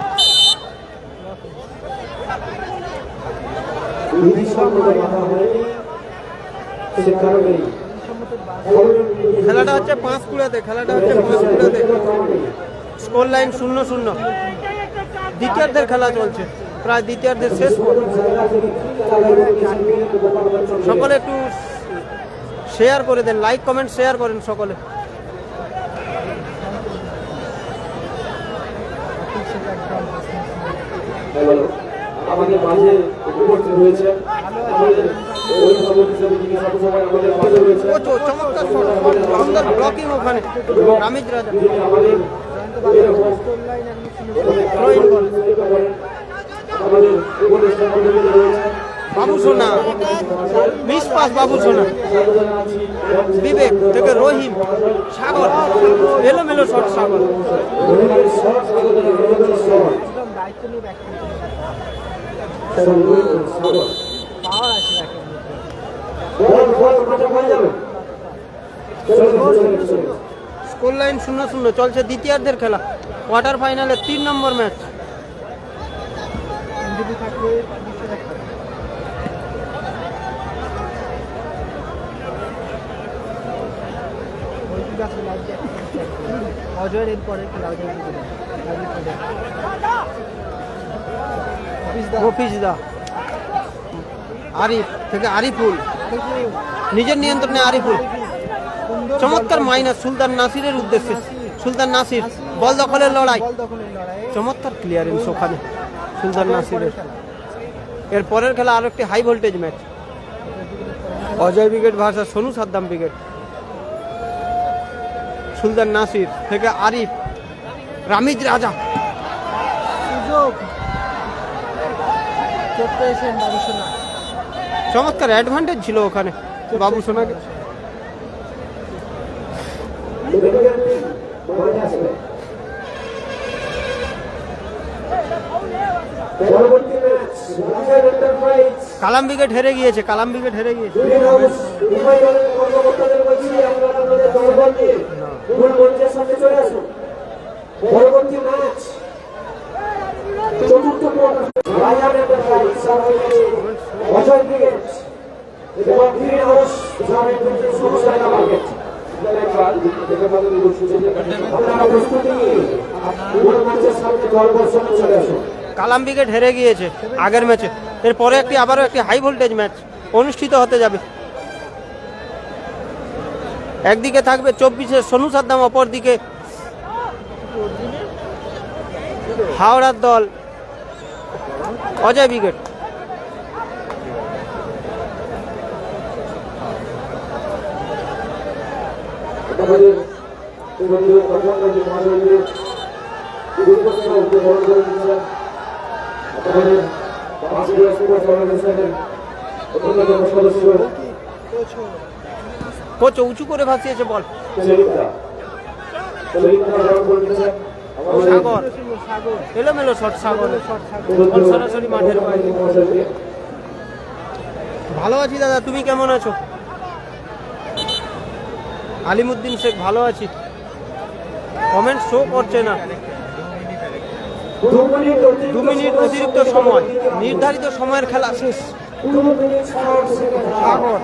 বিধি সম্মত বাধা হয়নি সে কারণে খেলাটা হচ্ছে পাঁশকুড়াতে, খেলাটা হচ্ছে পাঁশকুড়াতে। Score line 0-0। দ্বিতীয়ার্ধের খেলা চলছে, প্রায় দ্বিতীয়ার্ধের শেষ পর্যন্ত। সকলে একটু শেয়ার করে দেন, লাইক কমেন্ট শেয়ার করেন সকলে। আমাদের মাঝে উপস্থিত হয়েছে আমাদের অভিভাবক হিসেবে যিনি সবসময় আমাদের পাশে রয়েছে ও চমৎকার সুন্দর ব্লকিং ওখানে রামিজ রাজা। যিনি আমাদের এরকম থ্রোইন বল আমাদের উপদেষ্টা মন্ডলীতে রয়েছে বাবু সোনা, মিস পাস বাবু সোনা, বিবেক থেকে রহিম, সাগর, এলোমেলো শট সাগর। রহিমের শট স্বাগত রহিমের শট একদম দায়িত্ব নিয়ে ব্যাক করছে, সাগর পাওয়ার আছে ব্যাকের মধ্যে। বল মাঠে হয়ে যাবে চলে স্কোর লাইন 0-0। চলছে দ্বিতীয়ার্ধের খেলা, কোয়ার্টার ফাইনালের 3 নম্বর ম্যাচ। ইঞ্জুরি থাকলে নিচে রাখতে হবে। ওইদিকে আছে লাইট জ্যাক। অজয়ের এরপরে খেলা অজয় মফিজ দা, আরিফ থেকে আরিফুল, নিজের নিয়ন্ত্রণে আরিফুল, চমৎকার মাইনাস সুলতান নাসিরের উদ্দেশ্যে। সুলতান নাসির বল দখলের লড়াই, বল দখলের লড়াই। চমৎকার ক্লিয়ারেন্স ওখানে সুলতান নাসিরের। এর পরের খেলা আরো একটি high voltage match, Ajay brigade versus Sonu Saddam brigade. Sultan Nasir থেকে আরিফ, রামিজ রাজা, সুযোগ চোট পেয়েছেন বাবু সোনা। চমৎকার অ্যাডভান্টেজ ছিল ওখানে বাবু সোনাকে। পরবর্তী ম্যাচ রাজশাহী এন্টারপ্রাইজ কালাম ব্রিগেড হেরে গিয়েছে, কালাম ব্রিগেড হেরে গিয়েছে। গ্রিন হাউস উভয় দলের কর্মকর্তাদের বলছি আপনারা আপনাদের দলবল নিয়ে মূল মঞ্চের সামনে চলে আসুন। পরবর্তী ম্যাচ চতুর্থ quarter Rajshahi enterprise Ajay brigade এবং গ্রিন হাউস সংস্থা মার্কেট। আপনারা প্রস্তুতি নিয়ে মূল মঞ্চের সামনে দলবল সামনে চলে আসুন। কালাম ব্রিগেড হেরে গিয়েছে আগের ম্যাচে। এরপরে আবারও একটি হাই ভোল্টেজ ম্যাচ অনুষ্ঠিত হতে যাবে। একদিকে থাকবে 24-এর সোনু সাদ্দাম, অপরদিকে হাওড়ার দল অজয় ব্রিগেড। আমাদের বন্ধু প্রধানমন্ত্রী মহাশয়কে দুর্ঘটনা উদ্বোধন করে দিচ্ছেন আমাদের বাংলাদেশ স্পোর্টস অর্গানাইজেশনের অন্যতম সদস্য কোচ উঁচু করে ভাসিয়েছে বল। শরীফদা বরণ করে দিচ্ছেন আমাদের সাগর, সাগর এলোমেলো শট সাগর, বল সরাসরি মাঠের বাইরে। মহাশয়কে ভালো আছি দাদা, তুমি কেমন আছো? আলিমুদ্দিন শেখ ভালো আছি। কমেন্ট শো করছে না। 2 মিনিট অতিরিক্ত সময়, নির্ধারিত সময়ের খেলা শেষ। সাগর,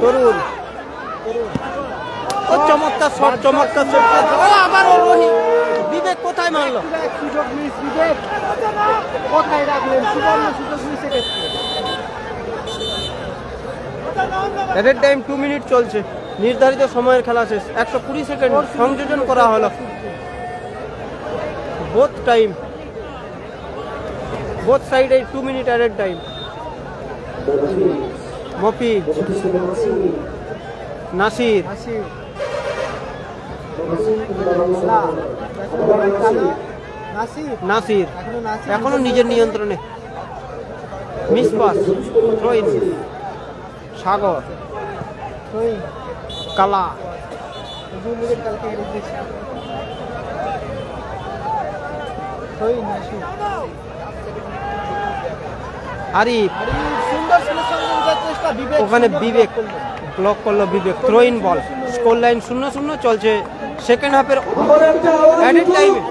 তরুণ, ও চমৎকার শট, চমৎকার শট। ও আবারও রোহিত, বিবেক কোথায় মারলো? সুযোগ মিস, বিবেক কোথায় রাখলেন? সুবর্ণ সুযোগ মিসে গেছে। এডেড টাইম 2 মিনিট চলছে, নির্ধারিত সময়ের খেলা শেষ। 120 সেকেন্ড সংযোজন করা হলো। বোথ টাইম, বোথ সাইডে 2 minute added time. Mofiz, Nasir, আসি নাসির নাসির এখনো নাসির এখনো নিজের নিয়ন্ত্রণে। মিস পাস, থ্রোইন, সাগর, ওই কালা, হুজুর লিগের কালকে হেরে দিয়েছে। ওই নাসির আরিফ, আরে সুন্দর সিলেকশন করার চেষ্টা, বিবেক ওখানে সুন্দর বিবেক block করলো। ব্লক করলো। বিবেক থ্রোইন বল। স্কোর লাইন 0-0 চলছে সেকেন্ড হাফের আমাদের একটা আওয়াজ অ্যাডেড টাইমে।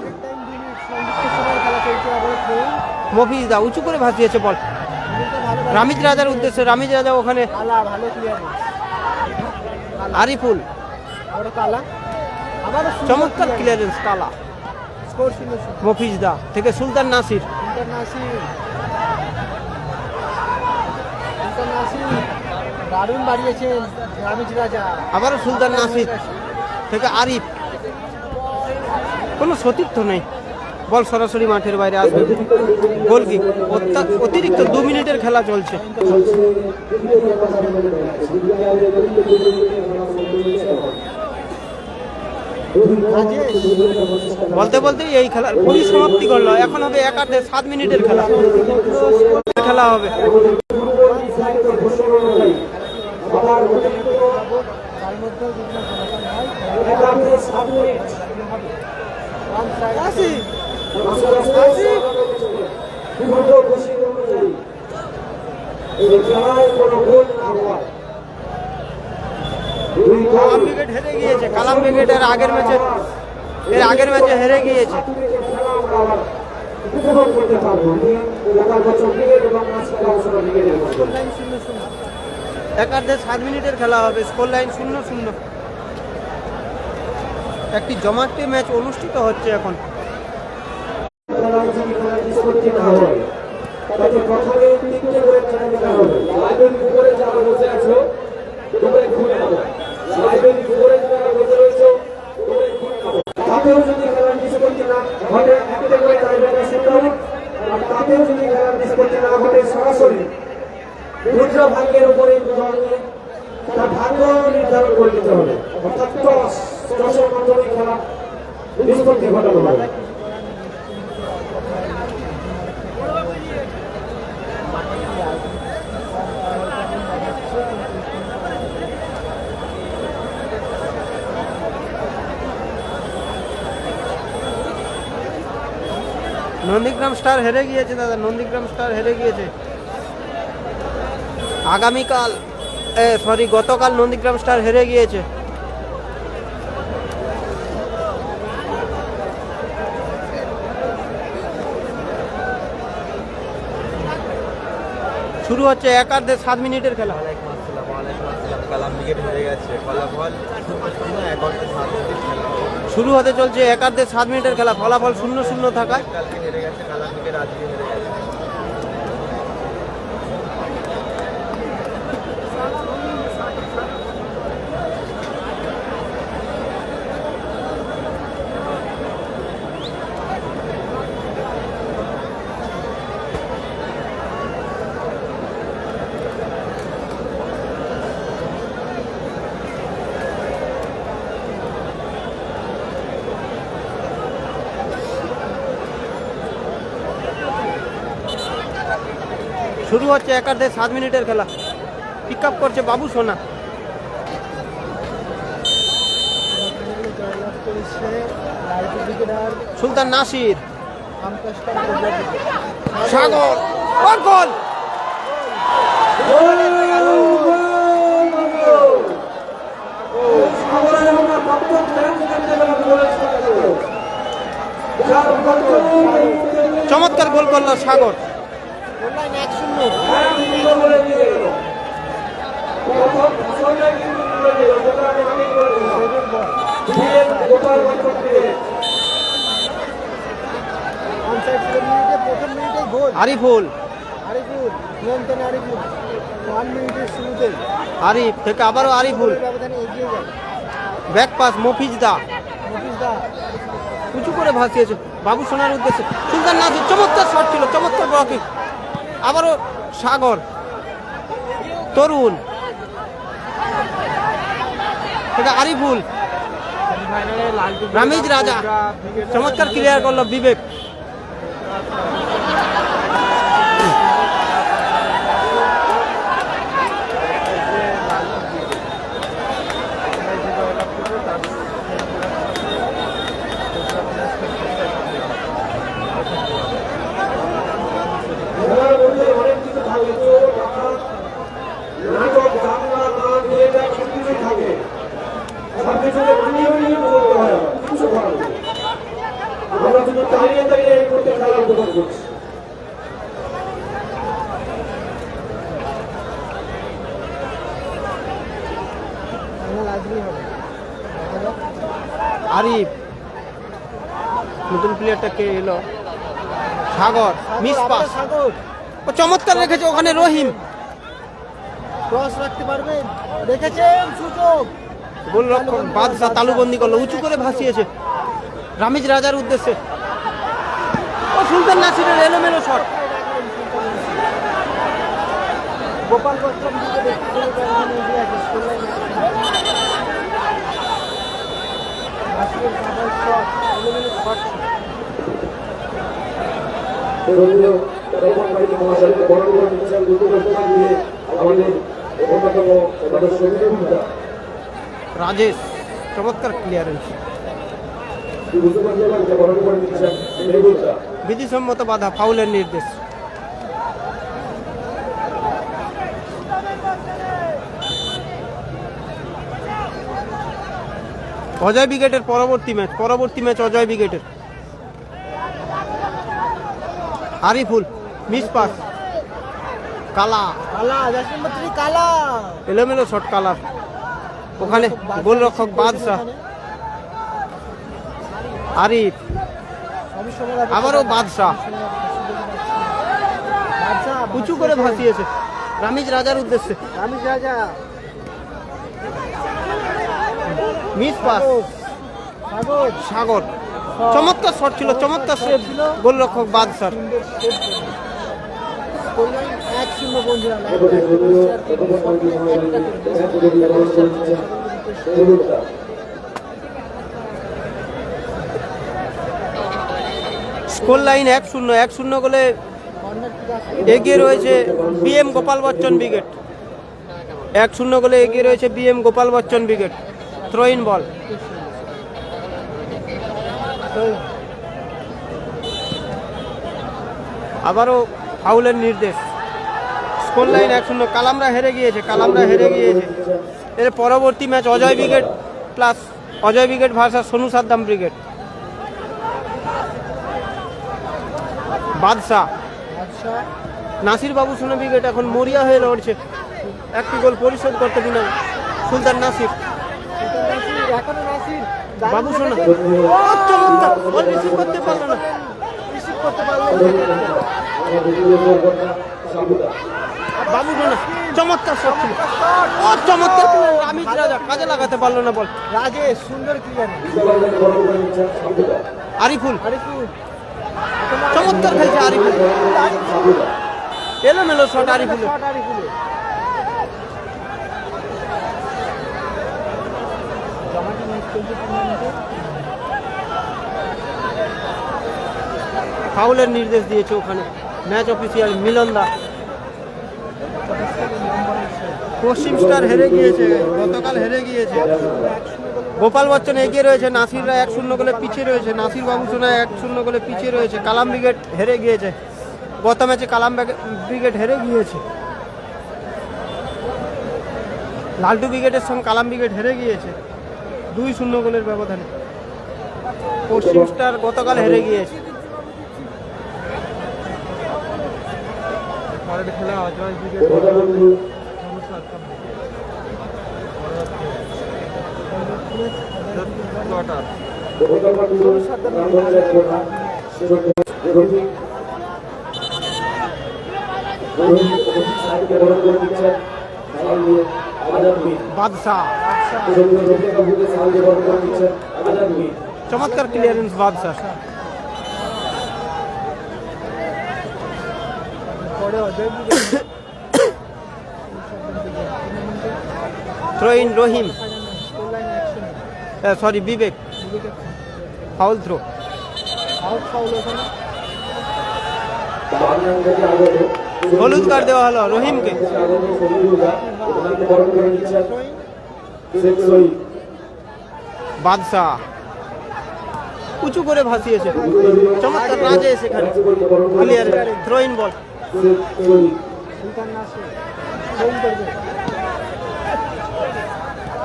মফিজ দা উঁচু করে ভাসিয়েছে বল রামিজ রাজার উদ্দেশ্যে। রামিজ রাজা ওখানে কালা ভালো ক্লিয়ারেন্স। আরিফুল আবারও কালা, আবারও চমৎকার ক্লিয়ারেন্স কালা। স্কোর 0-0। মফিজ দা থেকে সুলতান নাসির। সুলতান নাসির, সুলতান নাসির দারুণ বাড়িয়েছেন রামিজ রাজা। আবারও সুলতান নাসির থেকে আরিফ। কোনো সতীর্থ নেই, বল সরাসরি মাঠের বাইরে আসবে। গোলকিক। অতিরিক্ত 2 মিনিটের খেলা চলছে। বলতে বলতেই এই খেলার পরিসমাপ্তি করলো। এখন হবে 1/7 মিনিটের খেলা। খেলা হবে তার মধ্যেও যদি না ফলাফল হয় কালাম ব্রিগেড হেরে গিয়েছে। কালাম ব্রিগেড এর আগের ম্যাচে হেরে গিয়েছে। একার্ধে 7 মিনিটের খেলা হবে। Score line 0-0। একটি জমাটি ম্যাচ অনুষ্ঠিত হচ্ছে এখন। তাতেও যদি খেলার নিষ্পত্তি না ঘটে একটা করে টাইব্রেকার শুরু হবে। আর তাতেও যদি খেলার নিষ্পত্তি না ঘটে সরাসরি রুদ্র ভাগ্যের উপরে তার ভাগ্য নির্ধারণ করে দিতে হবে। অর্থাৎ টসের মাধ্যমে খেলা নিষ্পত্তি ঘটানো হবে। নন্দীগ্রাম স্টার হেরে গিয়েছে দাদা। নন্দীগ্রাম স্টার হেরে গিয়েছে। আগামীকাল গতকাল নন্দীগ্রাম স্টার হেরে গিয়েছে। শুরু হচ্ছে 1/7 মিনিটের খেলা। কালাম ব্রিগেড হেরে গেছে, ফলাফল শুরু হতে চলছে 1/7 মিনিটের খেলা। ফলাফল 0-0 থাকায় কালকে হেরে গেছে কালাম ব্রিগেড, আজকে হেরে গেছে। শুরু হচ্ছে 1/7 মিনিটের খেলা। পিক আপ করছে বাবু সোনা। জয়লাভ করেছে রাইট উইকেটার সুলতান নাসির। আমকাশকার সাগর ওর গোল। চমৎকার গোল করলো সাগর। অনলাইন 1-0। অনসাইড 7 মিনিটে প্রথম মিনিটেই গোল। আরিফুল। আরিফুল নিয়ন্ত্রণে আরিফুল 1 মিনিটের শুরুতেই আরিফ থেকে আবারও আরিফুল। ব্যবধানে এগিয়ে যায় ব্যাক পাস মফিজ দা মফিজ দা। উঁচু করে ভাসিয়েছে বাবু সোনার উদ্দেশ্যে। সুলতান নাসির চমৎকার শট ছিল, চমৎকার ব্লকিং। আবারও সাগর। তরুণ থেকে আরিফুল। রামিজ রাজা চমৎকার ক্লিয়ার করলো বিবেক। অনেক কিছু থাকে, নাটক দাঙ্গা গান এটা সবকিছু থাকে। সবকিছুকে মানিয়ে নিয়ে বলতে হয়, কিছু করার নেই। আমরা শুধু চালিয়ে লাগলেই হবে। দেখা যাক। আরিফ, নতুন প্লেয়ারটা কে এলো? সাগর, মিস সাগর, পাস। আবারও সাগর ও চমৎকার রেখেছে ওখানে রহিম। ক্রস রাখতে পারবেন, রেখেছেন সুযোগ। গোলরক্ষক বাদশা তালুবন্দি করলো, উঁচু করে ভাসিয়েছে রামিজ রাজার উদ্দেশ্যে। ও সুলতান নাসিরের এলোমেলো শট। গোপাল বচ্চন দিকে দেখতে পেলে এখানে এগিয়ে আছে, স্কোর লাইন নাসিরের সাগর শট, এলোমেলো শট। রবীন্দ্র রোপণ বাড়িতে মহাশয়কে বড় বড় নিচ্ছেন দ্রুত ঘোষণা দিয়ে আমাদের অন্যতম সদস্য বিজেপিতা রাজেশ, চমৎকার ক্লিয়ারেন্স। বুঝতে পারছে বড় বড় নিচ্ছেন মেহবুবদা বিধিসম্মত বাধা, ফাউলের নির্দেশ। অজয় ব্রিগেডের পরবর্তী ম্যাচ অজয় ব্রিগেডের। আরিফুল, মিস পাস, কালা, কালা, জাসিম বত্রি কালা। এলোমেলো শট কালার। ওখানে গোলরক্ষক বাদশা, আরিফ, সবই সময় লাগবে। আবারও বাদশা, বাদশা, উঁচু করে ভাসিয়েছে রামিজ রাজার উদ্দেশ্যে। রামিজ রাজা, মিস পাস, সাগর, সাগর, চমৎকার শট ছিল, চমৎকার সেভ গোলরক্ষক বাদশার। সুন্দর সেভ করলেন। স্কোর লাইন 1-0 বন্ধুরা। মেহবুবদা স্কোর লাইন 1-0 গোলে কর্নার কিক আসলে এগিয়ে রয়েছে বিএম গোপাল বচ্চন ব্রিগেড। 1-0 গোলে এগিয়ে রয়েছে BM Gopal Bachchan brigade. Throw in ball. আবারও ফাউলের নির্দেশ। Score line 1-0। কালামরা হেরে গিয়েছে। এর পরবর্তী match Ajay brigade plus Ajay brigade versus Sonu Saddam brigade. Badsha, Badsha, Nasir Babu Sona brigade এখন মরিয়া হয়ে লড়ছে। একটি গোল পরিশোধ করতে বিনা সুলতান নাসির। এখনো নাসির বাবু সোনা, ও চমৎকার বল রিসিভ করতে পারলো না। রিসিভ করতে পারলেন বাবু সোনা চমৎকার শট ছিল, ও চমৎকার রামিজ রাজা কাজে লাগাতে পারলো না বল। রাজেশ, সুন্দর ক্লিয়ার। আরিফুল, আরিফুল, চমৎকার খেলছে আরিফুল। এলোমেলো শট আরিফুল। শট আরিফুলের। জমাটি ম্যাচ চলছে টুর্নামেন্টে। ফাউলের নির্দেশ দিয়েছে ওখানে ম্যাচ অফিসিয়াল মিলন দা। পশ্চিম স্টার হেরে গিয়েছে, গতকাল হেরে গিয়েছে। গোপাল বচ্চন এগিয়ে রয়েছে, নাসিররা 1-0 গোলে পিছিয়ে রয়েছে। নাসির বাবু সোনা 1-0 গোলে পিছিয়ে রয়েছে। কালাম ব্রিগেড হেরে গিয়েছে, গত ম্যাচে কালাম ব্রিগেড হেরে গিয়েছে। লালটু ব্রিগেডের সঙ্গে কালাম ব্রিগেড হেরে গিয়েছে 2-0 গোলের ব্যবধানে। পশ্চিম স্টার গতকাল হেরে গিয়েছে। পরের খেলা অজয় ব্রিগেড বাদশা, চমৎকার ক্লিয়ারেন্স বাদশা। পরে Ajay brigade throw in Rahim, score line 1-0। Sorry Bibek, foul throw. Out foul ওখানে। হলুদ কার্ড দেওয়া হলো রহিমকে। বাদশা উঁচু করে ভাসিয়েছে, চমৎকার রাজেশ এখানে clear. Throw in ball. Sultan Nasir phone করবে।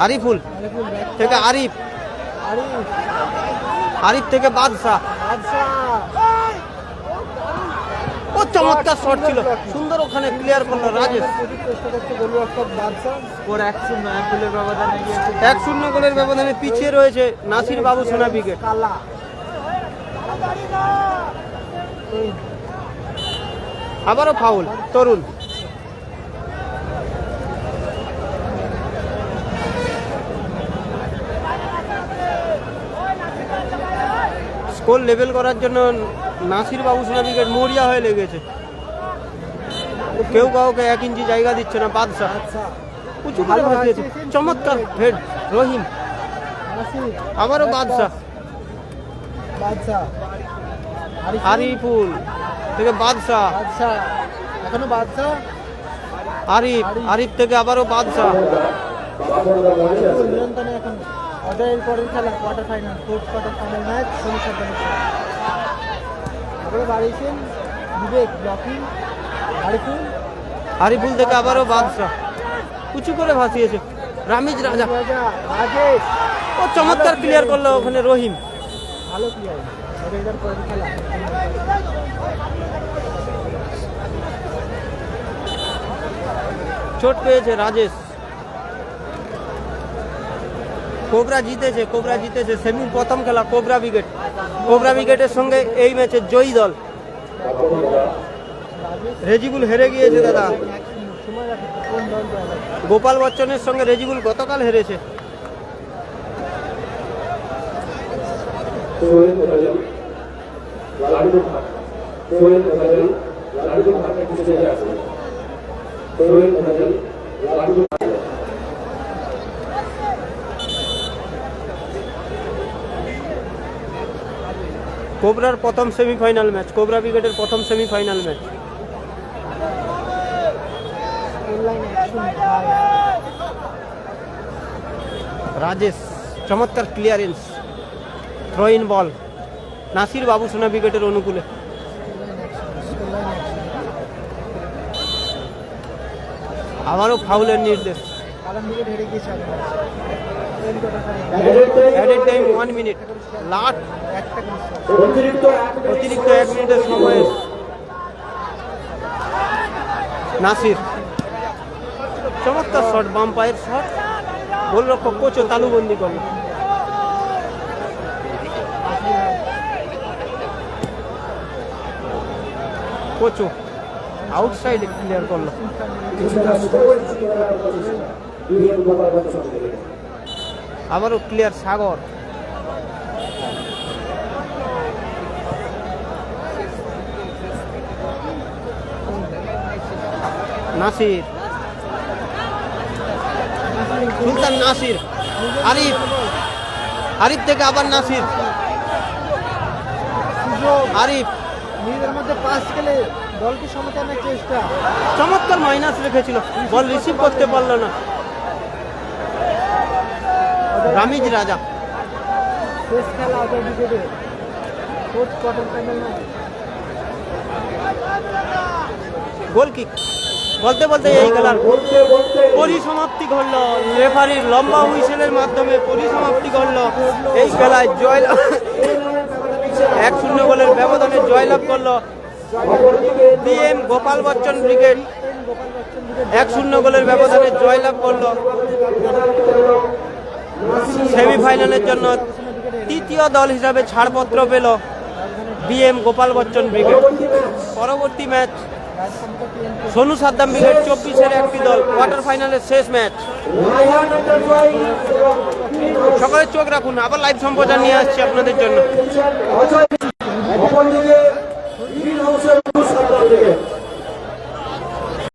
আরিফুল আরিফুল ব্যাক থেকে আরিফ, আরিফ, আরিফ থেকে বাদশা, বাদশা, ও চমৎকার শট ছিল, সুন্দর ওখানে ক্লিয়ার করলো রাজেশ। চেষ্টা করছে গোলরক্ষক বাদশা। স্কোর 1-0, 1 গোলের ব্যবধানে গিয়েছে। 1-0 গোলের ব্যবধানে পিছিয়ে রয়েছে নাসির বাবু সোনা ব্রিগেড। কালা আবারও ফাউল তরুণ। স্কোর লেভেল করার জন্য নাসির বাবু সোনা ব্রিগেড মরিয়া হয়ে লেগেছে, কেউ কাউকে 1 ইঞ্চি জায়গা দিচ্ছে না। বাদশা আচ্ছা উঁচু করে ভাসিয়েছে, চমৎকার হেড রহিম। নাসির আবারও বাদশা, বাদশা আরিফুল থেকে বাদশা, বাদশা এখনো বাদশা আরিফ, আরিফ থেকে আবারও বাদশা। নিয়ন্ত্রণে এখন অজয়ের পরের খেলা quarter final, fourth quarter final match সমস্যা আবারও বাড়িয়েছেন বিবেক, ব্লকিং আরিফুল, আরিফুল থেকে আবারও বাদশা উঁচু করে ভাসিয়েছে রামিজ রাজা। রাজেশ ও চমৎকার ক্লিয়ার করলো ওখানে রহিম। ভালো প্লেয়ার, অজয়ের পরের খেলা চোট পেয়েছে রাজেশ। কোবরা জিতেছে সেমির প্রথম খেলা কোবরা ব্রিগেড। কোবরা ব্রিগেডের সঙ্গে এই ম্যাচের জয়ী দল রেজিবুল হেরে গিয়েছে দাদা। সময় রাখে কোন দল জয়? গোপাল বচ্চনের সঙ্গে রেজিবুল গতকাল হেরেছে। কোবরার প্রথম সেমিফাইনাল ম্যাচ, কোবরা ব্রিগেডের প্রথম সেমিফাইনাল ম্যাচ। রাজেশ চমৎকার clearance, throw in ball Nasir Babu Sona ব্রিগেডের অনুকূলে। আবারও ফাউলের নির্দেশ। হেরে গিয়েছে অ্যাডেড টাইম 1 মিনিট, লাস্ট অতিরিক্ত অতিরিক্ত 1 মিনিটের সময় নাসির চমৎকার শট, বাম পায়ের শট, গোলরক্ষক কোচও তালুবন্দি করলো। কোচও আউটসাইডে ক্লিয়ার করলো। আবারও ক্লিয়ার সাগর, নাসির, সুলতান নাসির, আরিফ, আরিফ থেকে আবার নাসির, আরিফ নিজেদের মধ্যে পাস খেলে দলকে সমতানের চেষ্টা। চমৎকার মাইনাস রেখেছিল, বল রিসিভ করতে পারলো না রামিজ রাজা। শেষ খেলা অজয় ব্রিগেডের ফোর্থ কোয়ার্টার ফাইনাল ম্যাচ। গোল কিক বলতে বলতে এই খেলার পরিসমাপ্তি ঘটল, রেফারির লম্বা হুইসেলের মাধ্যমে পরিসমাপ্তি ঘটল। এই খেলায় জয়লাভ 1-0 গোলের ব্যবধানে জয়লাভ করলো বিএম গোপাল বচ্চন ব্রিগেড। 1-0 গোলের ব্যবধানে জয়লাভ করলো। সেমিফাইনালের জন্য তৃতীয় দল হিসাবে ছাড়পত্র পেল বিএম গোপাল বচ্চন ব্রিগেড। পরবর্তী ম্যাচ সোনু সাদ্দাম ব্রিগেড 24-এর একটি দল, কোয়ার্টার ফাইনালের শেষ ম্যাচ। সকালে চোখ রাখুন, আবার লাইভ সম্প্রচার নিয়ে আসছি আপনাদের জন্য। অপরদিকে